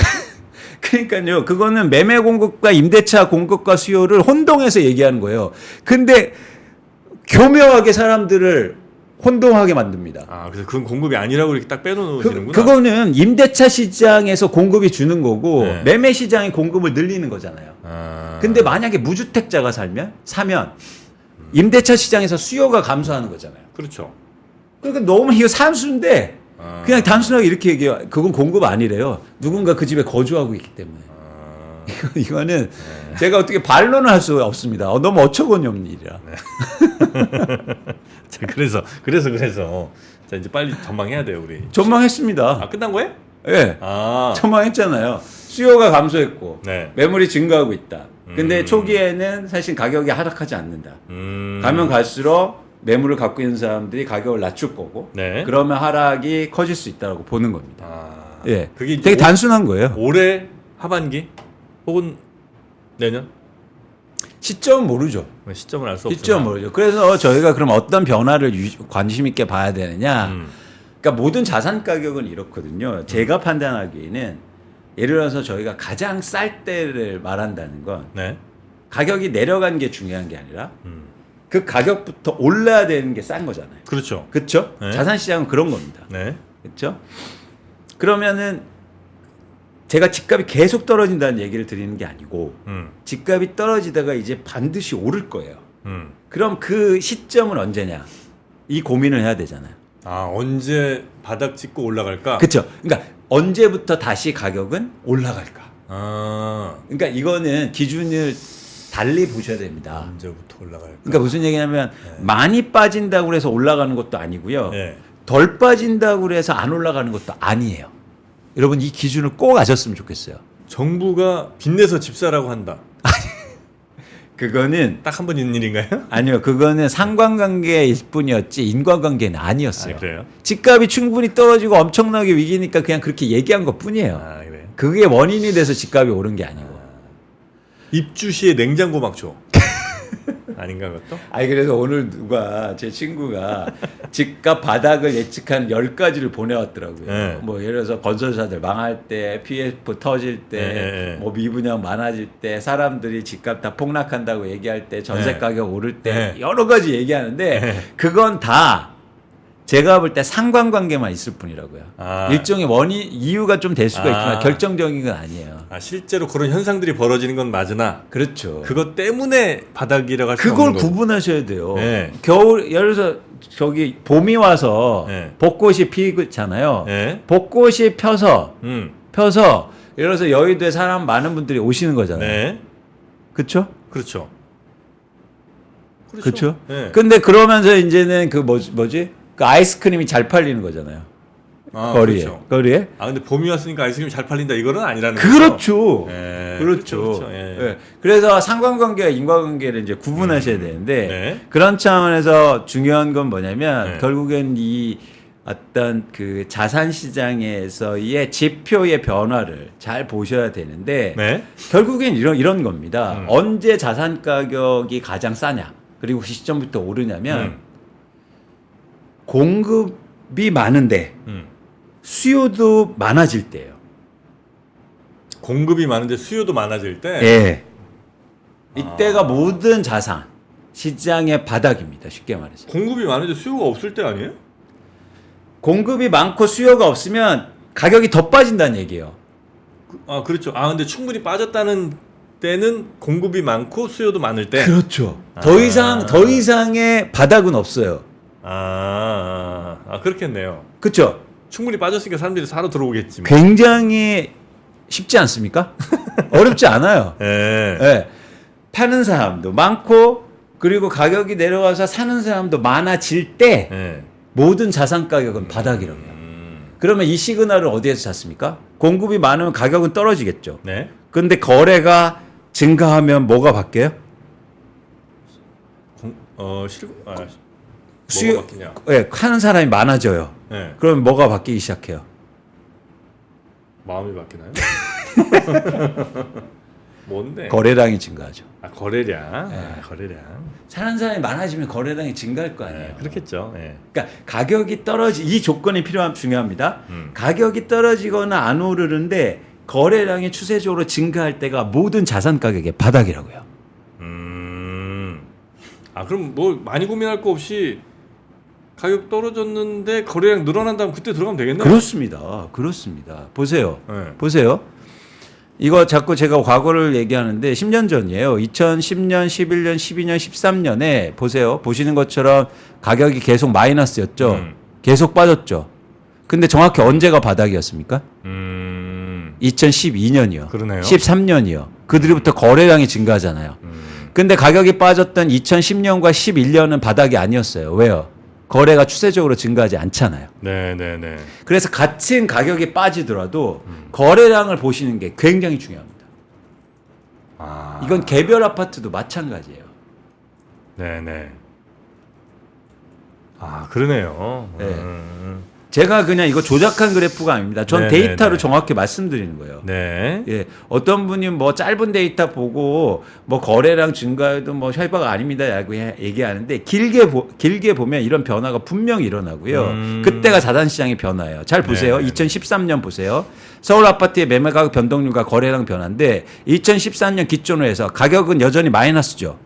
그러니까요. 그거는 매매 공급과 임대차 공급과 수요를 혼동해서 얘기하는 거예요. 근데 교묘하게 사람들을 혼동하게 만듭니다. 아, 그래서 그건 공급이 아니라고 이렇게 딱 빼놓으시는구나. 그거는 임대차 시장에서 공급이 주는 거고 네. 매매 시장의 공급을 늘리는 거잖아요. 근데 만약에 무주택자가 사면 임대차 시장에서 수요가 감소하는 거잖아요. 그렇죠. 그러니까 너무 이거 산수인데 그냥 단순하게 이렇게 얘기해요. 그건 공급 아니래요. 누군가 그 집에 거주하고 있기 때문에. 이거는 제가 어떻게 반론을 할 수가 없습니다. 너무 어처구니없는 일이라. 자, 그래서 자, 이제 빨리 전망해야 돼요, 우리. 전망했습니다. 아, 끝난 거예요? 예. 네. 아. 전망했잖아요. 수요가 감소했고 네. 매물이 증가하고 있다. 근데 초기에는 사실 가격이 하락하지 않는다. 가면 갈수록 매물을 갖고 있는 사람들이 가격을 낮출 거고 네. 그러면 하락이 커질 수 있다고 보는 겁니다. 아. 예. 그게 되게 단순한 거예요. 올해 하반기 혹은 내년? 시점은 모르죠. 시점을 알 수 없지만. 시점은 모르죠. 그래서 저희가 그럼 어떤 변화를 관심 있게 봐야 되느냐. 그러니까 모든 자산 가격은 이렇거든요. 제가 판단하기에는 예를 들어서 저희가 가장 쌀 때를 말한다는 건 네. 가격이 내려간 게 중요한 게 아니라 그 가격부터 올라야 되는 게 싼 거잖아요. 그렇죠. 그렇죠? 네. 자산 시장은 그런 겁니다. 네. 그렇죠? 그러면은 제가 집값이 계속 떨어진다는 얘기를 드리는 게 아니고 집값이 떨어지다가 이제 반드시 오를 거예요. 그럼 그 시점은 언제냐? 이 고민을 해야 되잖아요. 아, 언제 바닥 찍고 올라갈까? 그렇죠. 그러니까 언제부터 다시 가격은 올라갈까? 아. 그러니까 이거는 기준을 달리 보셔야 됩니다. 언제부터 올라갈까? 그러니까 무슨 얘기냐면 많이 빠진다고 해서 올라가는 것도 아니고요. 네. 덜 빠진다고 해서 안 올라가는 것도 아니에요. 여러분 이 기준을 꼭 아셨으면 좋겠어요. 정부가 빚내서 집 사라고 한다. 그거는 딱 한 번 있는 일인가요? 아니요. 그거는 상관관계일 뿐이었지 인과관계는 아니었어요. 아, 그래요? 집값이 충분히 떨어지고 엄청나게 위기니까 그냥 그렇게 얘기한 것 뿐이에요. 아, 그래요? 그게 원인이 돼서 집값이 오른 게 아니고. 입주 시에 냉장고 막 줘. 아닌가 그것도? 아니 그래서 오늘 누가 제 친구가 집값 바닥을 예측한 10가지를 보내왔더라고요. 네. 뭐 예를 들어서 건설사들 망할 때, PF 터질 때, 뭐 미분양 많아질 때, 사람들이 집값 다 폭락한다고 얘기할 때, 전세 가격 오를 때 여러 가지 얘기하는데 그건 다 제가 볼 때 상관관계만 있을 뿐이라고요. 아. 일종의 원인 이유가 좀 될 수가 있지만 결정적인 건 아니에요. 아, 실제로 그런 현상들이 벌어지는 건 맞으나 그렇죠. 그것 때문에 바닥이라고 할 수 그걸 없는 거고. 구분하셔야 돼요. 네. 겨울 예를 들어서 저기 봄이 와서 네. 벚꽃이 피잖아요. 네. 벚꽃이 펴서 음. 예를 들어서 여의도에 사람 많은 분들이 오시는 거잖아요. 네. 그렇죠? 그렇죠. 그렇죠. 네. 근데 그러면서 이제는 그 뭐지? 그 아이스크림이 잘 팔리는 거잖아요. 아, 거리에. 그렇죠. 거리에? 아, 근데 봄이 왔으니까 아이스크림이 잘 팔린다 이거는 아니라는 거죠. 그렇죠. 예, 그렇죠. 그렇죠. 예. 예. 그래서 상관관계와 인과관계를 이제 구분하셔야 되는데 네. 그런 차원에서 중요한 건 뭐냐면 네. 결국엔 이 어떤 그 자산 시장에서의 지표의 변화를 잘 보셔야 되는데 네. 결국엔 이런 겁니다. 언제 자산 가격이 가장 싸냐? 그리고 그 시점부터 오르냐면 공급이 많은데 수요도 많아질 때예요. 공급이 많은데 수요도 많아질 때. 예. 이때가 모든 자산 시장의 바닥입니다. 쉽게 말해서. 공급이 많은데 수요가 없을 때 아니에요? 공급이 많고 수요가 없으면 가격이 더 빠진다는 얘기예요. 아, 그렇죠. 아, 근데 충분히 빠졌다는 때는 공급이 많고 수요도 많을 때. 그렇죠. 아. 더 이상의 바닥은 없어요. 그렇겠네요. 그렇죠. 충분히 빠졌으니까 사람들이 사러 들어오겠지. 뭐. 굉장히 쉽지 않습니까? 어렵지 않아요. 예. 예. 파는 사람도 많고 그리고 가격이 내려와서 사는 사람도 많아질 때 예. 모든 자산 가격은 바닥이라고요. 그러면 이 시그널을 어디에서 찾습니까? 공급이 많으면 가격은 떨어지겠죠. 네. 근데 거래가 증가하면 뭐가 바뀌어요? 수요, 바뀌냐? 예, 하는 사람이 많아져요. 네. 그럼 뭐가 바뀌기 시작해요? 마음이 바뀌나요? 뭔데? 거래량이 증가하죠. 아, 거래량. 네. 아, 거래량. 사는 사람이 많아지면 거래량이 증가할 거 아니에요. 네, 그렇겠죠. 네. 그러니까 가격이 이 조건이 중요합니다. 가격이 떨어지거나 안 오르는데 거래량이 추세적으로 증가할 때가 모든 자산 가격의 바닥이라고요. 아, 그럼 뭐 많이 고민할 거 없이 가격 떨어졌는데 거래량 늘어난다면 그때 들어가면 되겠네요. 그렇습니다. 보세요. 네. 보세요. 이거 자꾸 제가 과거를 얘기하는데 10년 전이에요. 2010년, 11년, 12년, 13년에 보세요. 보시는 것처럼 가격이 계속 마이너스였죠. 계속 빠졌죠. 근데 정확히 언제가 바닥이었습니까? 2012년이요. 그러네요. 13년이요. 그 뒤부터 거래량이 증가하잖아요. 근데 가격이 빠졌던 2010년과 11년은 바닥이 아니었어요. 왜요? 거래가 추세적으로 증가하지 않잖아요. 네네네. 그래서 같은 가격이 빠지더라도 거래량을 보시는 게 굉장히 중요합니다. 아. 이건 개별 아파트도 마찬가지예요. 네네. 아, 그러네요. 네. 제가 그냥 이거 조작한 그래프가 아닙니다. 전 네네네. 데이터로 정확히 말씀드리는 거예요. 네. 예, 어떤 분이 뭐 짧은 데이터 보고 뭐 거래량 증가해도 뭐 협박 아닙니다라고 얘기하는데 길게 보면 이런 변화가 분명히 일어나고요. 그때가 자산시장의 변화예요. 잘 보세요. 네네. 2013년 보세요. 서울 아파트의 매매 가격 변동률과 거래량 변화인데 2014년 기준으로 해서 가격은 여전히 마이너스죠.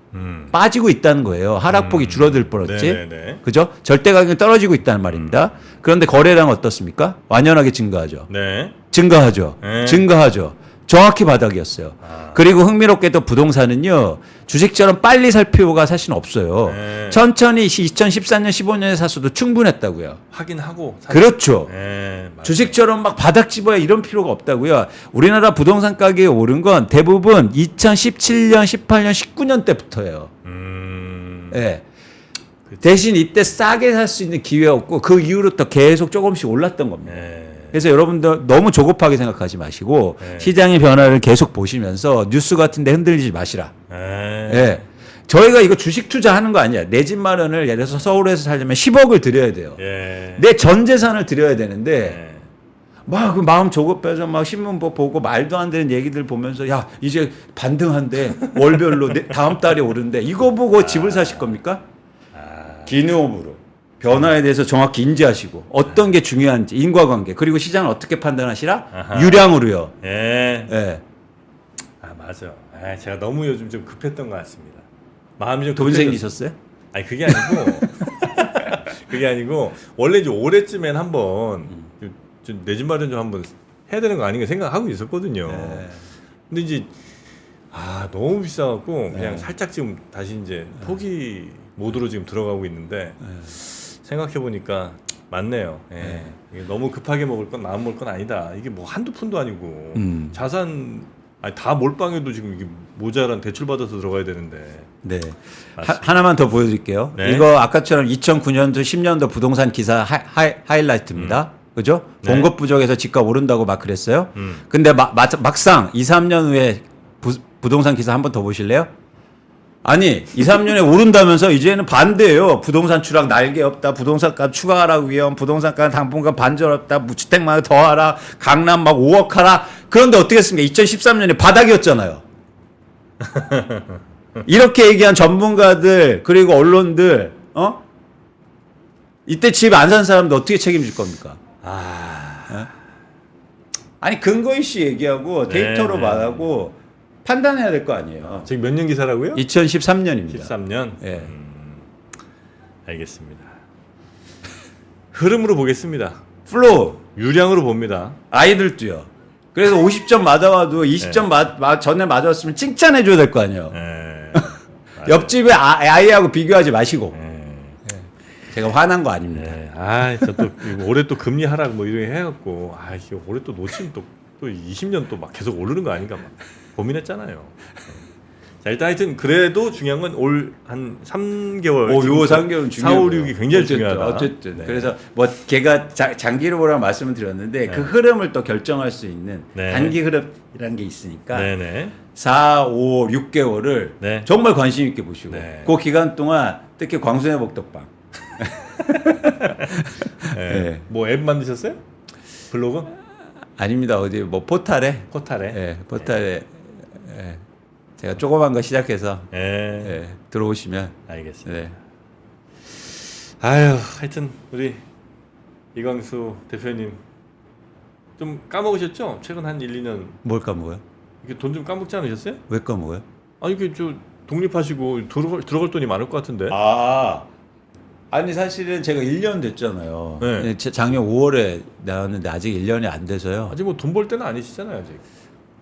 빠지고 있다는 거예요. 하락폭이 줄어들 뻔했지. 네네네. 그죠? 절대 가격이 떨어지고 있다는 말입니다. 그런데 거래량 어떻습니까? 완연하게 증가하죠. 네. 증가하죠. 네. 증가하죠. 정확히 바닥이었어요. 그리고 흥미롭게도 부동산은요, 주식처럼 빨리 살 필요가 사실 없어요. 네. 천천히 2014년, 15년에 샀어도 충분했다고요. 확인하고. 그렇죠. 네. 맞아요. 주식처럼 막 바닥 집어야 이런 필요가 없다고요. 우리나라 부동산 가격이 오른 건 대부분 2017년, 18년, 19년 때부터예요. 예. 대신 이때 싸게 살 수 있는 기회였고 그 이후로부터 계속 조금씩 올랐던 겁니다. 네. 그래서 여러분들 너무 조급하게 생각하지 마시고 네. 시장의 변화를 계속 보시면서 뉴스 같은 데 흔들리지 마시라. 네. 예. 저희가 이거 주식 투자하는 거 아니야. 내 집 마련을 예를 들어서 서울에서 살려면 10억을 들여야 돼요. 예. 내 전 재산을 들여야 되는데 네. 막 그 마음 조급해서 막 신문 보고 말도 안 되는 얘기들 보면서 야 이제 반등한대 월별로 다음 달에 오른대 이거 보고 집을 사실 겁니까? 기능업으로 변화에 대해서 정확히 인지하시고 어떤 게 중요한지 인과관계 그리고 시장을 어떻게 판단하시라? 아하. 유량으로요. 예. 예. 아, 맞아. 아, 제가 너무 요즘 좀 급했던 것 같습니다. 마음이 좀 돈 급해졌- 생기셨어요? 아니 그게 아니고 그게 아니고 원래 이제 올해쯤엔 한번 내 집 마련 좀 한번 해야 되는 거 아닌가 생각하고 있었거든요. 네. 근데 이제 너무 비싸갖고 그냥 네. 살짝 지금 다시 이제 포기 모드로 지금 들어가고 있는데 생각해 보니까 맞네요. 예. 네. 이게 너무 급하게 먹을 건 마음 먹을 건 아니다. 이게 뭐 한두 푼도 아니고 자산 다 몰빵해도 지금 이게 모자란 대출 받아서 들어가야 되는데. 네. 맞습니다. 하나만 더 보여드릴게요. 네. 이거 아까처럼 2009년도 10년도 부동산 기사 하이라이트입니다. 그죠? 네. 공급 부족해서 집값 오른다고 막 그랬어요. 음. 근데 막상 2, 3년 후에 부동산 기사 한 번 더 보실래요? 아니 2, 3년에 오른다면서 이제는 반대예요. 부동산 추락 날개 없다. 부동산값 추가하라고 위험. 부동산값 당분간 반절 없다. 무주택만 더하라. 강남 막 5억 하라. 그런데 어떻게 했습니까? 2013년에 바닥이었잖아요. 이렇게 얘기한 전문가들 그리고 언론들 이때 집 안 산 사람들 어떻게 책임질 겁니까? 아니 근거 이슈 얘기하고 데이터로 네. 말하고 판단해야 될 거 아니에요. 지금 몇 년 기사라고요? 2013년입니다. 13년. 예. 알겠습니다. 흐름으로 보겠습니다. 플로우 유량으로 봅니다. 아이들도요. 그래서 50점 맞아와도 20점 전에 맞았으면 칭찬해줘야 될 거 아니에요. 예. 옆집에 아이하고 비교하지 마시고. 예. 제가 화난 거 아닙니다. 예. 저또 올해 또 금리 하락 뭐 이런 게 해갖고 이거 올해 또 놓치면 또 20년 또 막 계속 오르는 거 아닌가 막 고민했잖아요. 자 일단 하여튼 그래도 중요한 건 올 한 3개월. 요 3개월은 중요해요. 4, 5, 6이 굉장히 중요하다. 어쨌든. 네. 그래서 뭐 걔가 장기로 보라고 말씀을 드렸는데 그 흐름을 또 결정할 수 있는 네. 단기 흐름이라는 게 있으니까 네네. 4, 5, 6개월을 네. 정말 관심 있게 보시고 네. 그 기간 동안 특히 광순의 복덕방 네. 뭐 앱 만드셨어요? 블로그? 아닙니다. 어디 뭐 포탈에. 예, 포탈에. 예. 제가 조그만 거 시작해서 예, 들어오시면. 알겠습니다. 네. 아유, 하여튼 우리 이광수 대표님 좀 까먹으셨죠? 최근 한 1, 2년 뭘 까먹어요? 이게 돈 좀 까먹지 않으셨어요? 왜 까먹어요? 아니 이게 저 독립하시고 들어갈 돈이 많을 것 같은데. 아니 사실은 제가 1년 됐잖아요. 네. 작년 5월에 나왔는데 아직 1년이 안 돼서요. 아직 뭐 돈 벌 때는 아니시잖아요, 아직.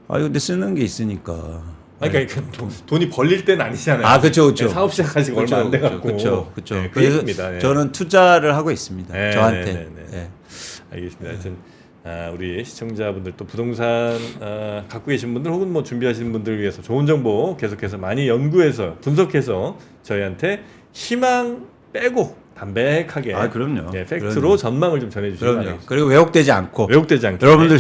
근데 쓰는 게 있으니까. 아니, 그러니까 돈이 벌릴 때는 아니잖아요. 그렇죠. 사업 시작하시고 얼마 안 돼갖고. 그렇죠. 네, 그 그래서 얘기입니다. 네. 저는 투자를 하고 있습니다. 네, 저한테. 네, 네, 네. 알겠습니다. 하여튼 우리 시청자분들 또 부동산 갖고 계신 분들 혹은 뭐 준비하시는 분들 위해서 좋은 정보 계속해서 많이 연구해서 분석해서 저희한테 희망 빼고 담백하게 그럼요. 네, 팩트로 그럼요. 전망을 좀 전해주시기 바랍니다. 그리고 왜곡되지 않고 여러분들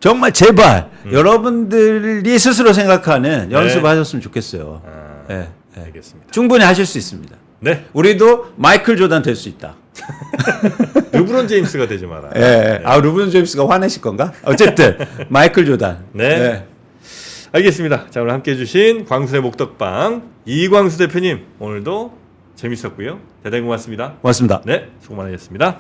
정말 제발 여러분들이 스스로 생각하는 연습하셨으면 좋겠어요. 네. 알겠습니다. 충분히 하실 수 있습니다. 네. 우리도 마이클 조단 될 수 있다. 르브론 제임스가 되지 마라. 네. 르브론 제임스가 화내실 건가? 어쨌든 마이클 조단. 네. 알겠습니다. 자, 오늘 함께 해주신 광수의 목덕방 이광수 대표님 오늘도 재밌었고요. 대단히 고맙습니다. 고맙습니다. 네, 수고 많으셨습니다.